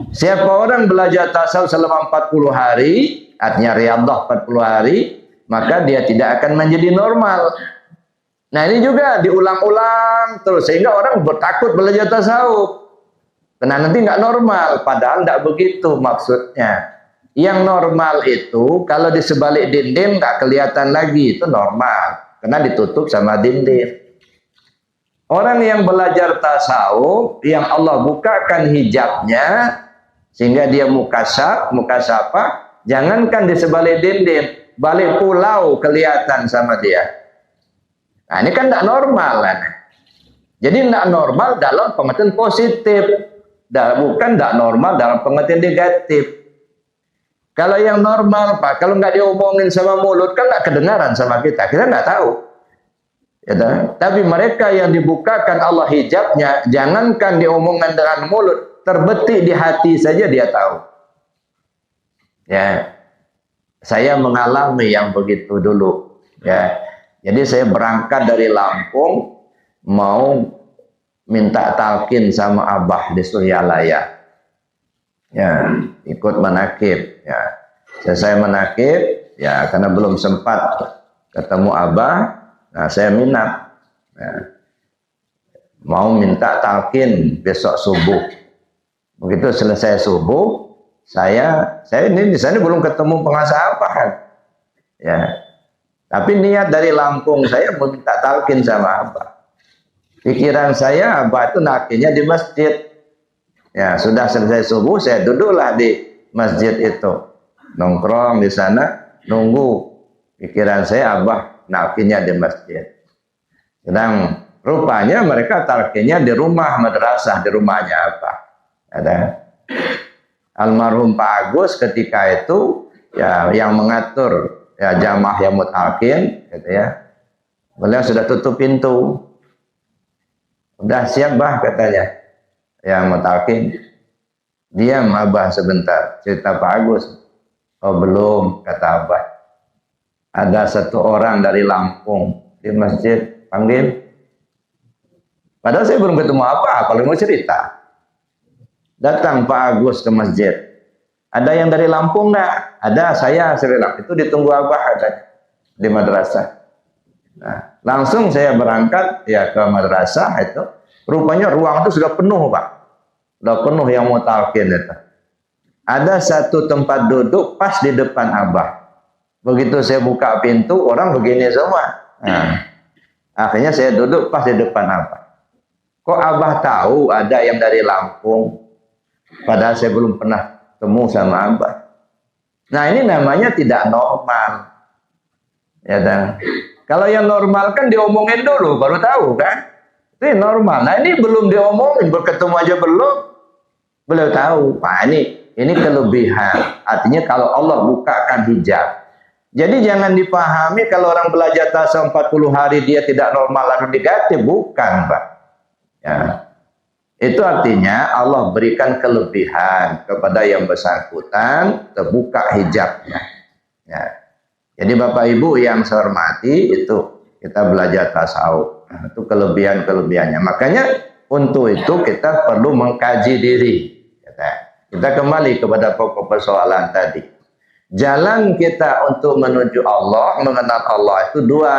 Siapa orang belajar tasawuf selama 40 hari, artinya riyadhah 40 hari, maka dia tidak akan menjadi normal. Nah, ini juga diulang-ulang terus sehingga orang bertakut belajar tasawuf. Karena nanti nggak normal, padahal nggak begitu maksudnya. Yang normal itu kalau di sebalik dinding nggak kelihatan lagi, itu normal karena ditutup sama dinding. Orang yang belajar tasawuf yang Allah bukakan hijabnya sehingga dia mukasafah, jangankan di sebalik dinding, balik pulau kelihatan sama dia. Nah, ini kan tidak normal kan? Jadi tidak normal dalam pengertian positif, bukan tidak normal dalam pengertian negatif. Kalau yang normal Pak, kalau nggak diomongin sama mulut kan nggak kedengaran sama kita nggak tahu. Ya, tapi mereka yang dibukakan Allah hijabnya, jangankan diomongkan dengan mulut, terbetik di hati saja dia tahu. Ya. Saya mengalami yang begitu dulu, ya. Jadi saya berangkat dari Lampung mau minta talqin sama Abah di Suryalaya, ya, ikut manakib, ya. Selesai manakib, ya, karena belum sempat ketemu Abah, nah saya minat, ya, mau minta talqin besok subuh. Begitu selesai subuh, saya ini di sana belum ketemu pengasah apa kan, ya. Tapi niat dari Lampung saya mau minta talqin sama Abah. Pikiran saya Abah itu nakinya di masjid. Ya sudah selesai subuh saya duduklah di masjid itu, nongkrong di sana nunggu. Pikiran saya Abah nakinya di masjid. Sedang rupanya mereka talqinnya di rumah madrasah, di rumahnya Abah. Ada. Almarhum Pak Agus ketika itu ya yang mengatur ya jamaah yang mutalkin gitu ya. Beliau sudah tutup pintu. Udah siap Bah katanya. Yang mutalkin. Diam Abah sebentar, cerita Pak Agus. Oh belum, kata Abah. Ada satu orang dari Lampung di masjid, panggil. Padahal saya belum ketemu apa, kalau mau cerita. Datang Pak Agus ke masjid. Ada yang dari Lampung enggak? Ada, saya bilang. Itu ditunggu Abah katanya di madrasah. Nah, langsung saya berangkat ya ke madrasah itu. Rupanya ruang itu sudah penuh Pak. Sudah penuh yang mau talqin itu. ada satu tempat duduk pas di depan Abah. Begitu saya buka pintu, orang begini semua. Nah, akhirnya saya duduk pas di depan Abah. Kok Abah tahu ada yang dari Lampung? Padahal saya belum pernah temu sama Abah. Nah, ini namanya tidak normal. Ya kan? Kalau yang normal kan diomongin dulu baru tahu kan? Ini normal. Nah, ini belum diomongin, berketemu aja belum tahu. Nah, ini kelebihan. Artinya kalau Allah bukakan hijab. Jadi jangan dipahami kalau orang belajar tasawuf 40 hari dia tidak normal lalu diganti, bukan, Pak. Ya. Itu artinya Allah berikan kelebihan kepada yang bersangkutan, terbuka hijabnya. Ya. Jadi Bapak Ibu yang saya hormati, itu kita belajar tasawuf. Nah, itu kelebihan-kelebihannya. Makanya untuk itu kita perlu mengkaji diri. Kita kembali kepada pokok persoalan tadi. Jalan kita untuk menuju Allah, mengenal Allah itu dua.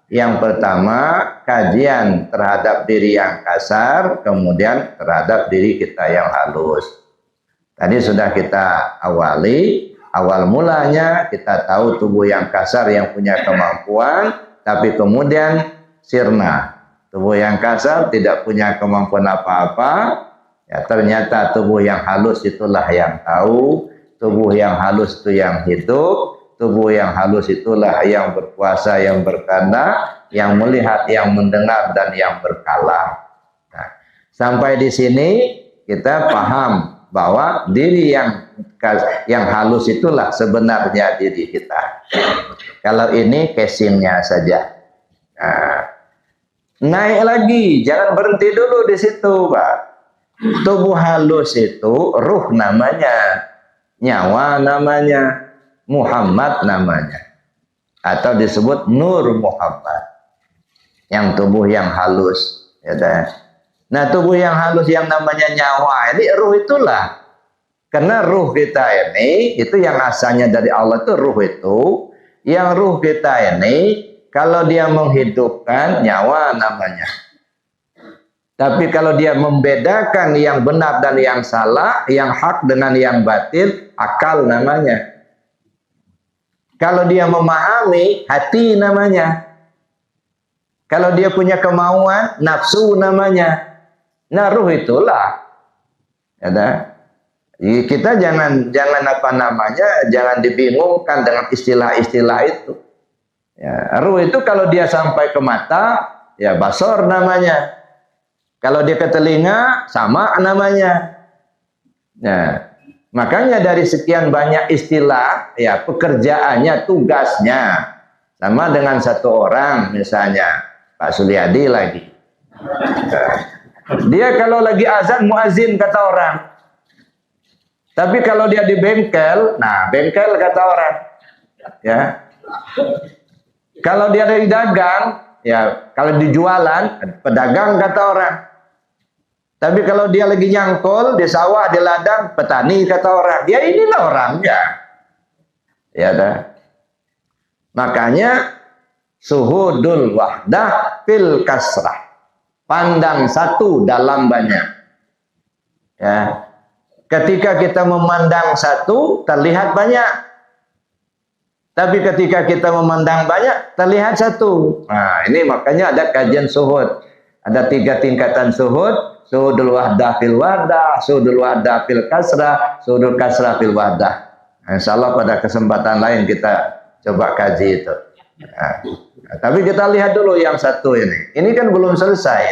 Yang pertama, kajian terhadap diri yang kasar, kemudian terhadap diri kita yang halus. Tadi sudah kita awali, awal mulanya kita tahu tubuh yang kasar yang punya kemampuan, tapi kemudian sirna. Tubuh yang kasar tidak punya kemampuan apa-apa, ya ternyata tubuh yang halus itulah yang tahu, tubuh yang halus itu yang hidup, tubuh yang halus itulah yang berkuasa, yang berkehendak, yang melihat, yang mendengar, dan yang berkalam. Nah, sampai di sini kita paham bahwa diri yang halus itulah sebenarnya diri kita. Kalau ini casingnya saja. Nah, naik lagi, jangan berhenti dulu di situ, Pak. Tubuh halus itu ruh namanya, nyawa namanya, Muhammad namanya, atau disebut Nur Muhammad, yang tubuh yang halus. Ya, nah, tubuh yang halus yang namanya nyawa ini ruh itulah. Karena ruh kita ini itu yang asalnya dari Allah itu ruh itu. Yang ruh kita ini kalau dia menghidupkan nyawa namanya. Tapi kalau dia membedakan yang benar dan yang salah, yang hak dengan yang batil, akal namanya. Kalau dia memahami, hati namanya. Kalau dia punya kemauan, nafsu namanya. Nah, ruh itulah. Ya, kita jangan apa namanya, jangan dibingungkan dengan istilah-istilah itu. Ya, ruh itu kalau dia sampai ke mata, ya basor namanya. Kalau dia ke telinga, sama namanya. Nah, makanya dari sekian banyak istilah, ya pekerjaannya, tugasnya sama dengan satu orang, misalnya Pak Sulyadi lagi. Dia kalau lagi azan muazin kata orang. Tapi kalau dia di bengkel, nah bengkel kata orang. Ya. Kalau dia dari dagang, ya kalau di jualan, pedagang kata orang. Tapi kalau dia lagi nyangkul di sawah, di ladang, petani kata orang. Ya inilah orangnya. Ya dah. Makanya suhudul wahdah fil kasrah. Pandang satu dalam banyak. Ya. Ketika kita memandang satu, terlihat banyak. Tapi ketika kita memandang banyak, terlihat satu. Nah, ini makanya ada kajian suhud. Ada 3 tingkatan suhud. Suhudul wahdah fil wahdah, suhudul wahdah fil kasrah, suhudul kasrah fil wahdah. Insya Allah pada kesempatan lain kita coba kaji itu. Nah, tapi kita lihat dulu yang satu ini. Ini kan belum selesai.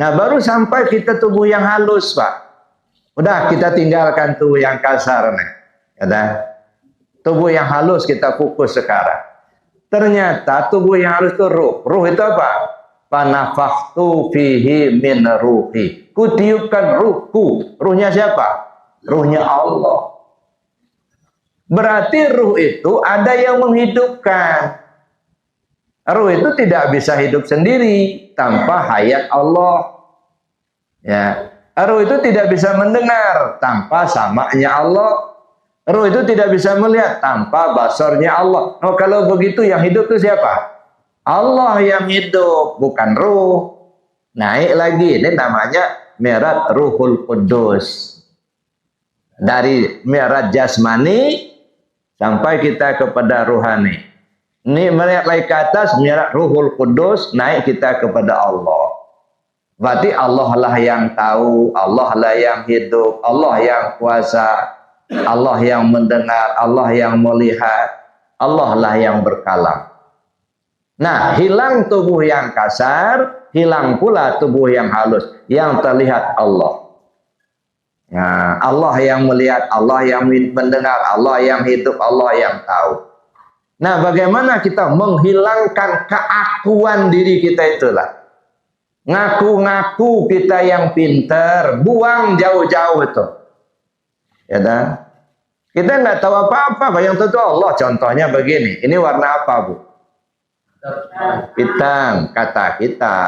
Nah, baru sampai kita tubuh yang halus, Pak. Udah kita tinggalkan tubuh yang kasar nih. Ya, tubuh yang halus kita fokus sekarang. Ternyata tubuh yang halus itu ruh. Ruh itu apa? Panafakhtu fihi min ruhi. Kutiupkan ruhku. Ruhnya siapa? Ruhnya Allah. Berarti ruh itu ada yang menghidupkan. Ruh itu tidak bisa hidup sendiri tanpa hayat Allah. Ya. Ruh itu tidak bisa mendengar tanpa samanya Allah. Ruh itu tidak bisa melihat tanpa basarnya Allah. Oh, kalau begitu yang hidup itu siapa? Allah yang hidup, bukan ruh. Naik lagi, ini namanya Mi'raj Ruhul Qudus. Dari mi'raj jasmani sampai kita kepada ruhani. Ini naik ke atas, mi'raj ruhul kudus, naik kita kepada Allah. Berarti Allah lah yang tahu, Allah lah yang hidup, Allah yang kuasa, Allah yang mendengar, Allah yang melihat, Allah lah yang berkalam. Nah, hilang tubuh yang kasar, hilang pula tubuh yang halus, yang terlihat Allah. Ya, Allah yang melihat, Allah yang mendengar, Allah yang hidup, Allah yang tahu. Nah, bagaimana kita menghilangkan keakuan diri kita itulah. Ngaku-ngaku kita yang pinter, buang jauh-jauh itu. Ya dah. Kita nggak tahu apa-apa, yang tentu Allah. Contohnya begini, ini warna apa, Bu? Hitam, kata kita.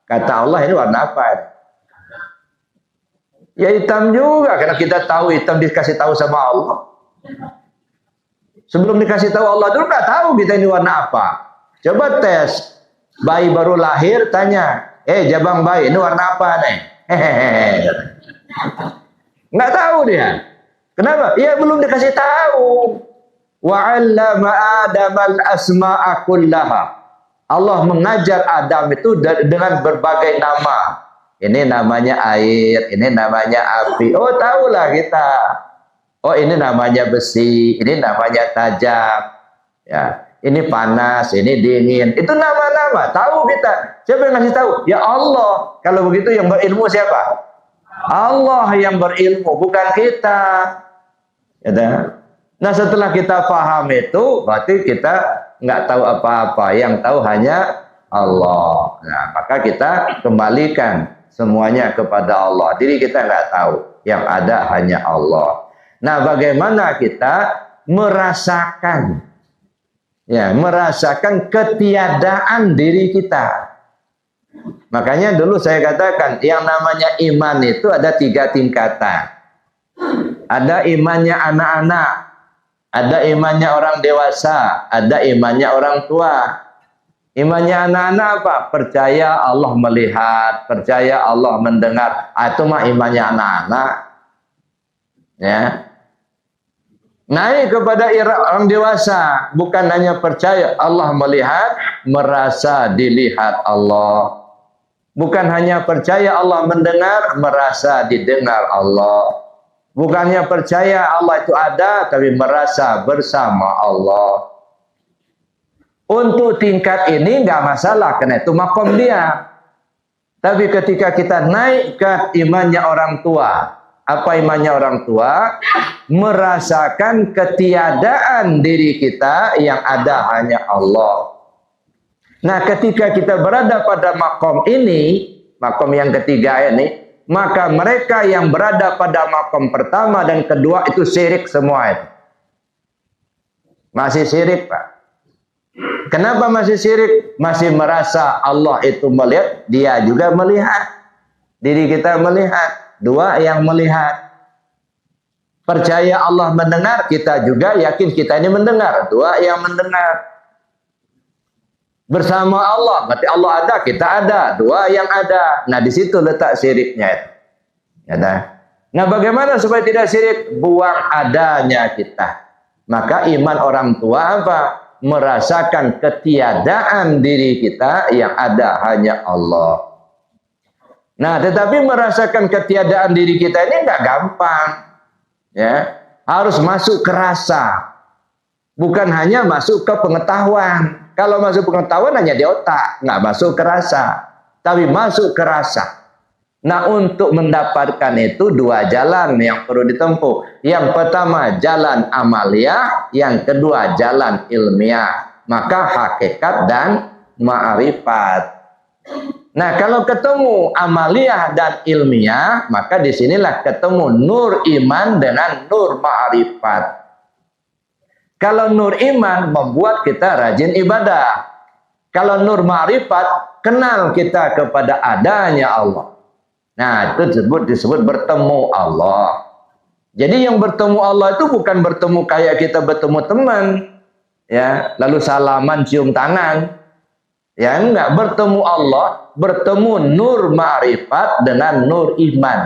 Kata Allah ini warna apa? Ya hitam juga, karena kita tahu hitam dikasih tahu sama Allah. Sebelum dikasih tahu Allah dulu nggak tahu kita ini warna apa. Coba tes, bayi baru lahir tanya, jabang bayi ini warna apa nih? Hehehe. Nggak tahu dia. Kenapa? Ya belum dikasih tahu. Wa 'allama Adamal asma'a kullaha. Allah mengajar Adam itu dengan berbagai nama. Ini namanya air, ini namanya api. Oh, tahulah kita. Oh, ini namanya besi, ini namanya tajam. Ya, ini panas, ini dingin. Itu nama-nama. Tahu kita. Siapa yang ngasih tahu? Ya Allah. Kalau begitu yang berilmu siapa? Allah yang berilmu, bukan kita. Ya, nah, setelah kita paham itu, berarti kita nggak tahu apa-apa. Yang tahu hanya Allah. Nah, maka kita kembalikan semuanya kepada Allah. Diri kita nggak tahu. Yang ada hanya Allah. Nah, bagaimana kita merasakan, merasakan ketiadaan diri kita. Makanya dulu saya katakan, yang namanya iman itu ada 3 tingkatan. Ada imannya anak-anak, ada imannya orang dewasa, ada imannya orang tua. Imannya anak-anak apa? Percaya Allah melihat, percaya Allah mendengar. Itu mah imannya anak-anak. Ya. Naik kepada orang dewasa, bukan hanya percaya Allah melihat, merasa dilihat Allah. Bukan hanya percaya Allah mendengar, merasa didengar Allah. Bukannya percaya Allah itu ada, tapi merasa bersama Allah. Untuk tingkat ini nggak masalah, karena itu makom dia. Tapi ketika kita naik ke imannya orang tua, apa imannya orang tua? Merasakan ketiadaan diri kita, yang ada hanya Allah. Nah, ketika kita berada pada makom ini, makom yang ketiga ini, maka mereka yang berada pada makom pertama dan kedua itu syirik semua itu. Masih syirik, Pak. Kenapa masih syirik? Masih merasa Allah itu melihat, dia juga melihat. Diri kita melihat, dua yang melihat. Percaya Allah mendengar, kita juga yakin kita ini mendengar, dua yang mendengar. Bersama Allah, berarti Allah ada, kita ada, dua yang ada. Nah, di situ letak syiriknya itu. Ya, nah, bagaimana supaya tidak syirik? Buang adanya kita. Maka iman orang tua apa? Merasakan ketiadaan diri kita, yang ada hanya Allah. Nah, tetapi merasakan ketiadaan diri kita ini nggak gampang. Ya, harus masuk ke rasa. Bukan hanya masuk ke pengetahuan. Kalau masuk pengetahuan hanya di otak, nggak masuk ke rasa. Tapi masuk ke rasa. Nah, untuk mendapatkan itu 2 jalan yang perlu ditempuh. Yang pertama jalan amaliyah, yang kedua jalan ilmiah. Maka hakikat dan ma'rifat. Nah, kalau ketemu amaliyah dan ilmiah, maka disinilah ketemu nur iman dengan nur ma'rifat. Kalau nur iman membuat kita rajin ibadah. Kalau nur ma'rifat, kenal kita kepada adanya Allah. Nah, itu disebut bertemu Allah. Jadi yang bertemu Allah itu bukan bertemu kayak kita bertemu teman, ya, lalu salaman cium tangan. Ya, enggak, bertemu Allah, bertemu nur ma'rifat dengan nur iman.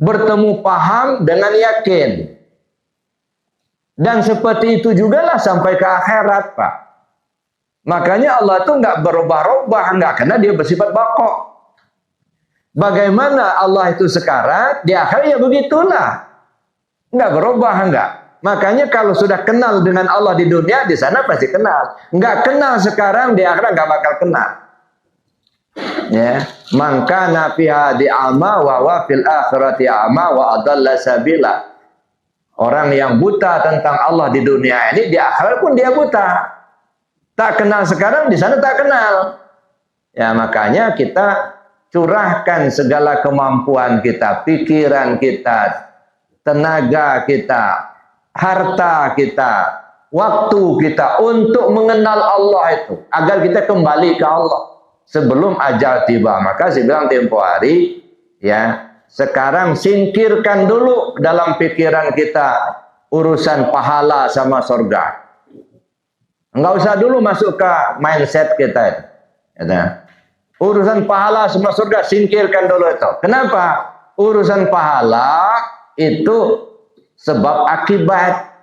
bertemu paham dengan yakin. Dan seperti itu juga lah sampai ke akhirat, Pak. Makanya Allah itu nggak berubah-ubah, nggak, karena dia bersifat baqo. Bagaimana Allah itu sekarang, di akhirat ya begitulah. Nggak berubah, nggak. Makanya kalau sudah kenal dengan Allah di dunia, di sana pasti kenal. Nggak kenal sekarang, di akhirat nggak bakal kenal. Ya, maka nabi di ama wa fil akhirati ama wa adalla sabila. Orang yang buta tentang Allah di dunia ini, di akhirat pun dia buta. Tak kenal sekarang, di sana tak kenal. Ya, makanya kita curahkan segala kemampuan kita, pikiran kita, tenaga kita, harta kita, waktu kita untuk mengenal Allah itu, agar kita kembali ke Allah sebelum ajal tiba. Maka saya bilang tempo hari, ya, sekarang singkirkan dulu dalam pikiran kita urusan pahala sama surga. Enggak usah dulu masuk ke mindset kita itu. Ya, urusan pahala sama surga singkirkan dulu itu. Kenapa? Urusan pahala itu sebab akibat.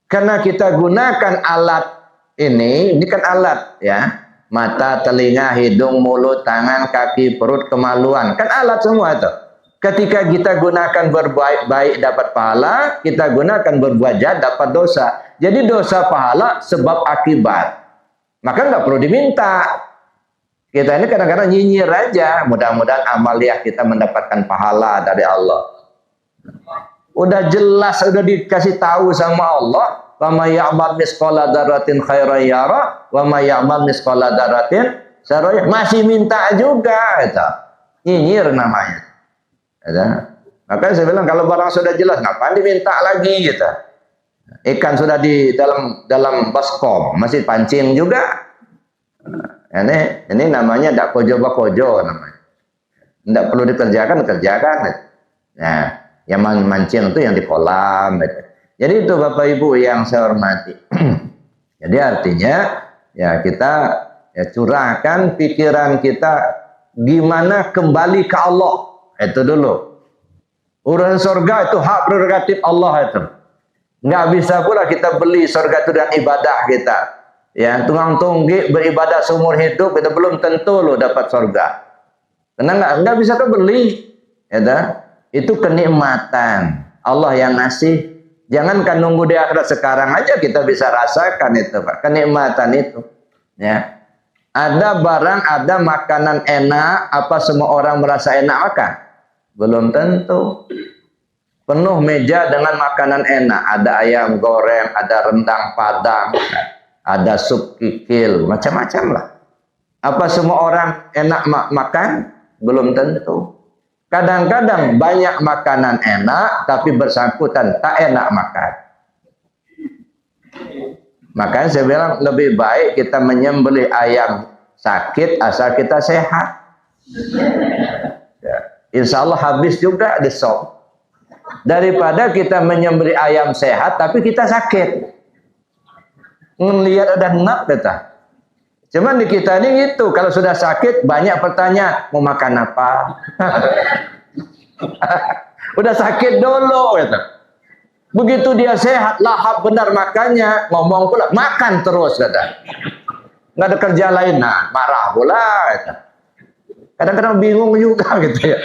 Karena kita gunakan alat ini kan alat, ya. Mata, telinga, hidung, mulut, tangan, kaki, perut, kemaluan. Kan alat semua itu. Ketika kita gunakan berbuat baik dapat pahala, kita gunakan berbuat jahat dapat dosa. Jadi dosa pahala sebab akibat. Maka nggak perlu diminta. Kita ini kadang-kadang nyinyir aja. Mudah-mudahan amaliah kita mendapatkan pahala dari Allah. Udah jelas, udah dikasih tahu sama Allah. Wa may ya'mal misqala dzarratin khairan yara wa may ya'mal misqala dzarratin syarran yara. Masih minta juga itu. Nyinyir namanya. Ya. Maka saya bilang kalau barang sudah jelas ngapain diminta lagi gitu. Ikan sudah di dalam baskom, masih pancing juga. Ini namanya tidak kojo-bakojo namanya. Tidak perlu dikerjakan. Nah, yang mancing itu yang di kolam. Gitu. Jadi itu Bapak Ibu yang saya hormati. Jadi artinya ya kita ya curahkan pikiran kita gimana kembali ke Allah. Itu dulu. Urusan surga itu hak prerogatif Allah itu. Nggak bisa pula kita beli surga itu dengan ibadah kita. Ya, tukang tunggik beribadah seumur hidup itu belum tentu lo dapat surga. Karena nggak bisa kebeli. Ya, itu kenikmatan Allah yang ngasih. Jangankan nunggu di akhirat, sekarang aja kita bisa rasakan itu, Pak. Kenikmatan itu. Ya. Ada barang, ada makanan enak, apa semua orang merasa enak makan? Belum tentu. Penuh meja dengan makanan enak. Ada ayam goreng, ada rendang padang, ada sup kikil, macam-macam lah. Apa semua orang enak makan? Belum tentu. Kadang-kadang banyak makanan enak, tapi bersangkutan tak enak makan. Makanya saya bilang lebih baik kita menyembelih ayam sakit asal kita sehat. Ya, insya Allah habis juga di sop. Daripada kita menyembelih ayam sehat tapi kita sakit. Ngelihat ada nak kita. Cuman di kita ini gitu, kalau sudah sakit banyak pertanyaan, mau makan apa? Udah sakit dulu gitu. Begitu dia sehat, lahap benar makannya, ngomong pula makan terus kata. Nggak ada kerja lain, nah marah pula gitu. Kadang-kadang bingung juga gitu ya.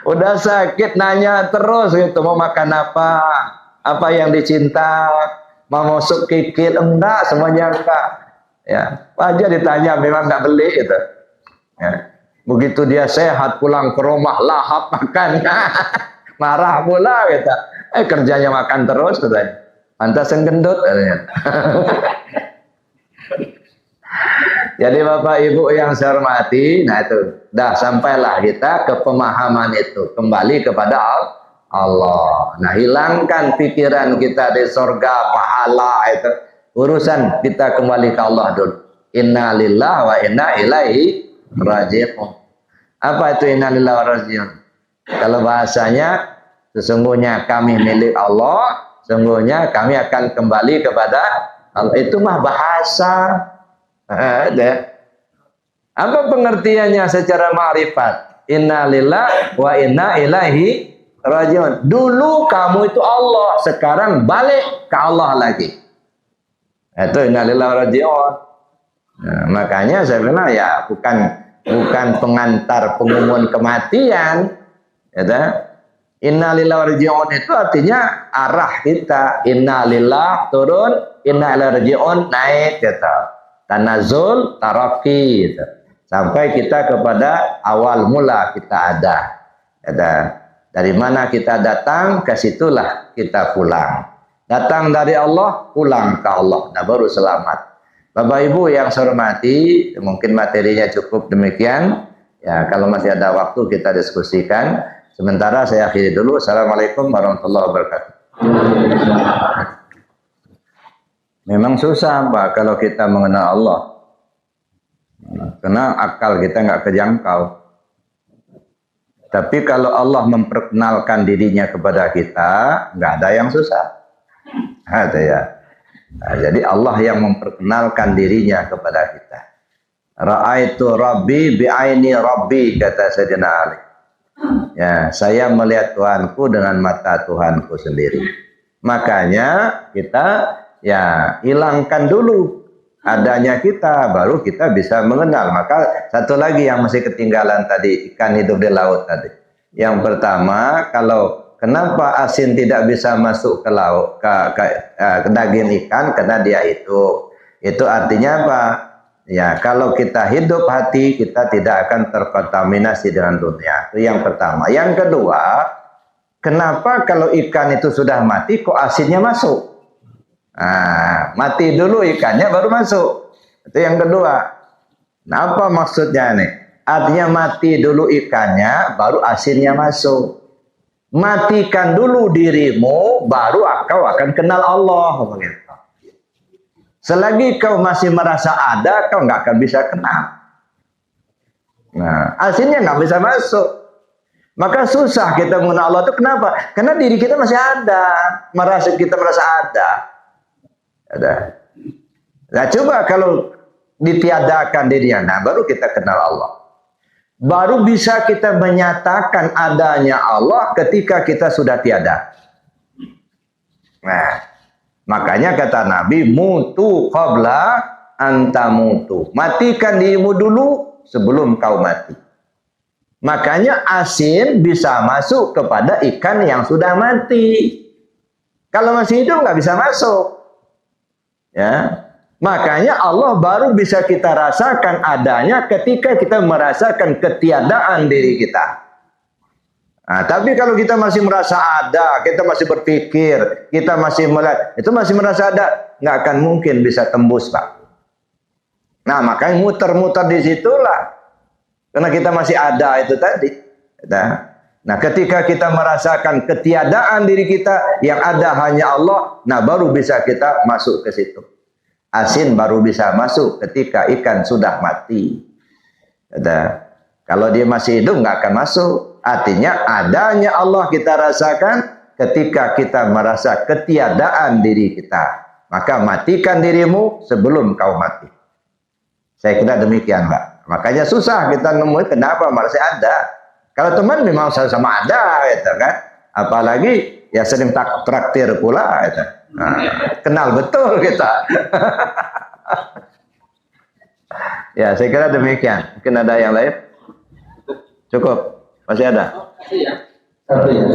Udah sakit nanya terus gitu, mau makan apa? Apa yang dicinta? Mau masuk kikil enggak, semuanya enggak. Ya, aja ditanya memang enggak beli itu. Ya. Begitu dia sehat pulang ke rumah lahap makan. Marah pula gitu. Kerjanya makan terus katanya. Pantasan gendut katanya. Jadi Bapak Ibu yang saya hormati, nah itu dah sampailah kita ke pemahaman itu, kembali kepada Allah. Nah, hilangkan pikiran kita di surga, pahala itu. Urusan kita kembali ke Allah dulu. Inna lillahi wa inna ilaihi raji'un. Apa itu inna lillahi wa raji'un? Kalau bahasanya, sesungguhnya kami milik Allah, sesungguhnya kami akan kembali kepada Allah. Itu mah bahasa. Ada. Apa pengertiannya secara ma'rifat? Inna lillahi wa inna ilaihi rajiun. Dulu kamu itu Allah, sekarang balik ke Allah lagi. Itu inna lillahi wa rajiun. Nah, makanya saya bilang ya bukan pengantar pengumuman kematian. Ya, inna lillahi wa rajiun itu artinya arah kita. Inna lillah turun, inna ilaihi rajiun naik gitu. Tanazul taraqi gitu. Sampai kita kepada awal mula kita ada. Dari mana kita datang, ke situlah kita pulang. Datang dari Allah, pulang ke Allah. Nah, baru selamat. Bapak Ibu yang saya hormati, mungkin materinya cukup demikian. Ya, kalau masih ada waktu kita diskusikan. Sementara saya akhiri dulu. Assalamualaikum warahmatullahi wabarakatuh. Memang susah, Pak, kalau kita mengenal Allah. Karena akal kita nggak kejangkau. Tapi kalau Allah memperkenalkan dirinya kepada kita, nggak ada yang susah. Ada ya. Nah, jadi Allah yang memperkenalkan dirinya kepada kita. Ra'aitu Rabbi bi'aini Rabbi, kata Sayyidina Ali. Ya, saya melihat Tuhanku dengan mata Tuhanku sendiri. Makanya kita ya hilangkan dulu adanya kita, baru kita bisa mengenal. Maka satu lagi yang masih ketinggalan tadi, ikan hidup di laut tadi. Yang pertama, kenapa asin tidak bisa masuk ke laut, ke daging ikan? Karena dia hidup. Itu artinya apa? Ya, kalau kita hidup hati, kita tidak akan terkontaminasi dengan dunia. Itu yang pertama. Yang kedua, kenapa kalau ikan itu sudah mati, kok asinnya masuk? Nah, mati dulu ikannya baru masuk. Itu yang kedua. Nah, apa maksudnya nih? Artinya mati dulu ikannya baru asinnya masuk. Matikan dulu dirimu baru kau akan kenal Allah. Begitu. Selagi kau masih merasa ada, kau nggak akan bisa kenal. Nah, asinnya nggak bisa masuk. Maka susah kita mengenal Allah itu kenapa? Karena diri kita masih ada, kita merasa ada. Nah, coba kalau ditiadakan dirinya, nah baru kita kenal Allah. Baru bisa kita menyatakan adanya Allah ketika kita sudah tiada. Nah, makanya kata Nabi, mutu qabla antamutu. Matikan dirimu dulu sebelum kau mati. Makanya asin bisa masuk kepada ikan yang sudah mati. Kalau masih hidup nggak bisa masuk. Ya, makanya Allah baru bisa kita rasakan adanya ketika kita merasakan ketiadaan diri kita. Nah, tapi kalau kita masih merasa ada, kita masih berpikir, kita masih melihat, itu masih merasa ada, nggak akan mungkin bisa tembus, Pak. Nah, makanya muter-muter di situlah, karena kita masih ada itu tadi. Nah, ketika kita merasakan ketiadaan diri kita, yang ada hanya Allah, nah baru bisa kita masuk ke situ. Asin baru bisa masuk ketika ikan sudah mati. Kalau dia masih hidup nggak akan masuk. Artinya adanya Allah kita rasakan ketika kita merasa ketiadaan diri kita. Maka matikan dirimu sebelum kau mati. Saya kira demikian, Pak. Makanya susah kita nemuin kenapa masih ada. Kalau teman memang sama ada, gitu kan. Apalagi ya sering traktir pula, gitu. Nah, kenal betul kita. Ya, saya kira demikian. Mungkin ada yang lain? Cukup? Masih ada? Satu ya.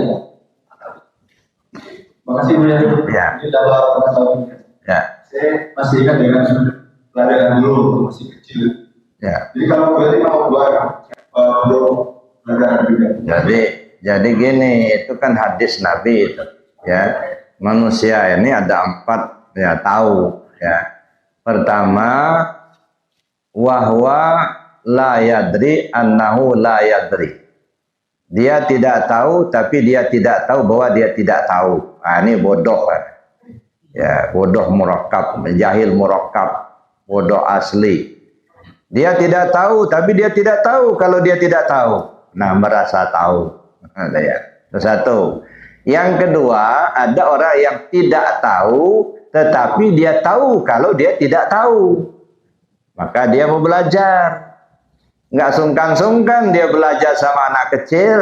Makasih Bu ya. Sudah pengetahuannya. Ya. Saya masih ingat dengan pelajaran dulu masih kecil. Ya. Jadi kalau berarti mau buat pelajaran juga. Jadi gini, itu kan hadis Nabi itu, ya. Manusia ini ada 4 ya tahu, ya. Pertama, wahwa la yadri annahu la yadri. Dia tidak tahu tapi dia tidak tahu bahwa dia tidak tahu. Nah, ini bodoh kan. Ya, bodoh murakkab, jahil murakkab, bodoh asli. Dia tidak tahu tapi dia tidak tahu kalau dia tidak tahu. Nah, merasa tahu. Ya. Itu satu. Yang kedua, ada orang yang tidak tahu tetapi dia tahu kalau dia tidak tahu. Maka dia mau belajar. nggak sungkan-sungkan dia belajar sama anak kecil,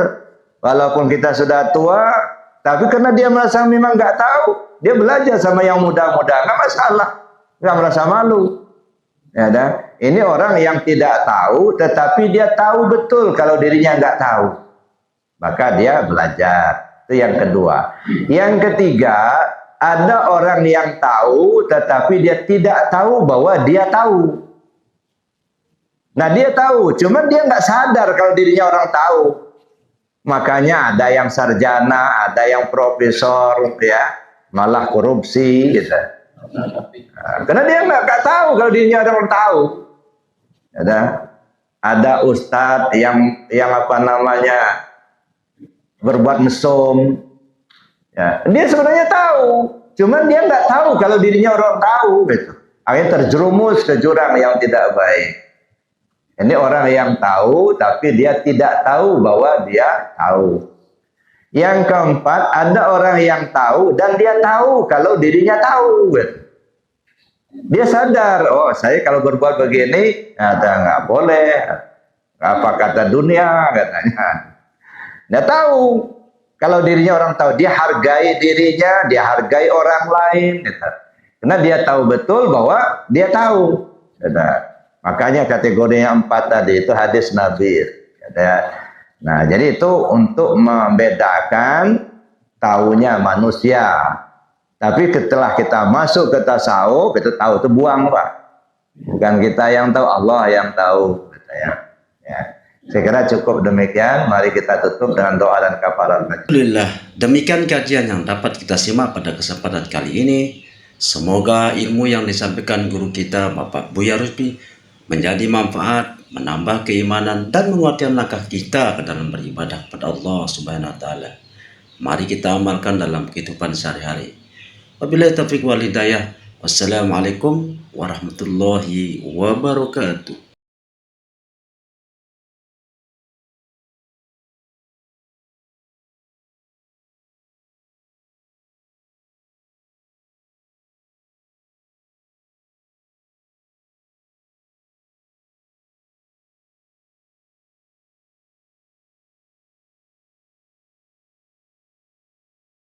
walaupun kita sudah tua, tapi karena dia merasa memang nggak tahu, dia belajar sama yang muda-muda, nggak masalah, nggak merasa malu. Ya, ini orang yang tidak tahu, tetapi dia tahu betul kalau dirinya nggak tahu, maka dia belajar. Itu yang kedua. Yang ketiga, ada orang yang tahu, tetapi dia tidak tahu bahwa dia tahu. Nah, dia tahu, cuman dia nggak sadar kalau dirinya orang tahu. Makanya ada yang sarjana, ada yang profesor, ya, malah korupsi, gitu. Nah, karena dia nggak tahu kalau dirinya orang tahu. Ada ustadz yang apa namanya berbuat mesum, ya, dia sebenarnya tahu, cuman dia nggak tahu kalau dirinya orang tahu, gitu. Akhirnya terjerumus ke jurang yang tidak baik. Ini orang yang tahu, tapi dia tidak tahu bahwa dia tahu. Yang keempat, ada orang yang tahu dan dia tahu kalau dirinya tahu, gitu. Dia sadar, oh saya kalau berbuat begini, nggak boleh. Apa kata dunia, katanya. Dia tahu kalau dirinya orang tahu, dia hargai dirinya, dia hargai orang lain, gitu. Karena dia tahu betul bahwa dia tahu. Gitu. Makanya kategori yang 4 tadi itu hadis Nabi. Gitu. Nah, jadi itu untuk membedakan tahunya manusia. Tapi setelah kita masuk ke tasawuf, itu tahu itu buang, Pak. Bukan kita yang tahu, Allah yang tahu. Gitu ya. Ya. Saya kira cukup demikian. Mari kita tutup dengan doa dan kafarat. Alhamdulillah, demikian kajian yang dapat kita simak pada kesempatan kali ini. Semoga ilmu yang disampaikan guru kita Bapak Buya Rusdi menjadi manfaat, menambah keimanan dan menguatkan langkah kita ke dalam beribadah kepada Allah Subhanahu wa taala. Mari kita amalkan dalam kehidupan sehari-hari. Wabillahi taufiq wal hidayah. Wassalamualaikum warahmatullahi wabarakatuh.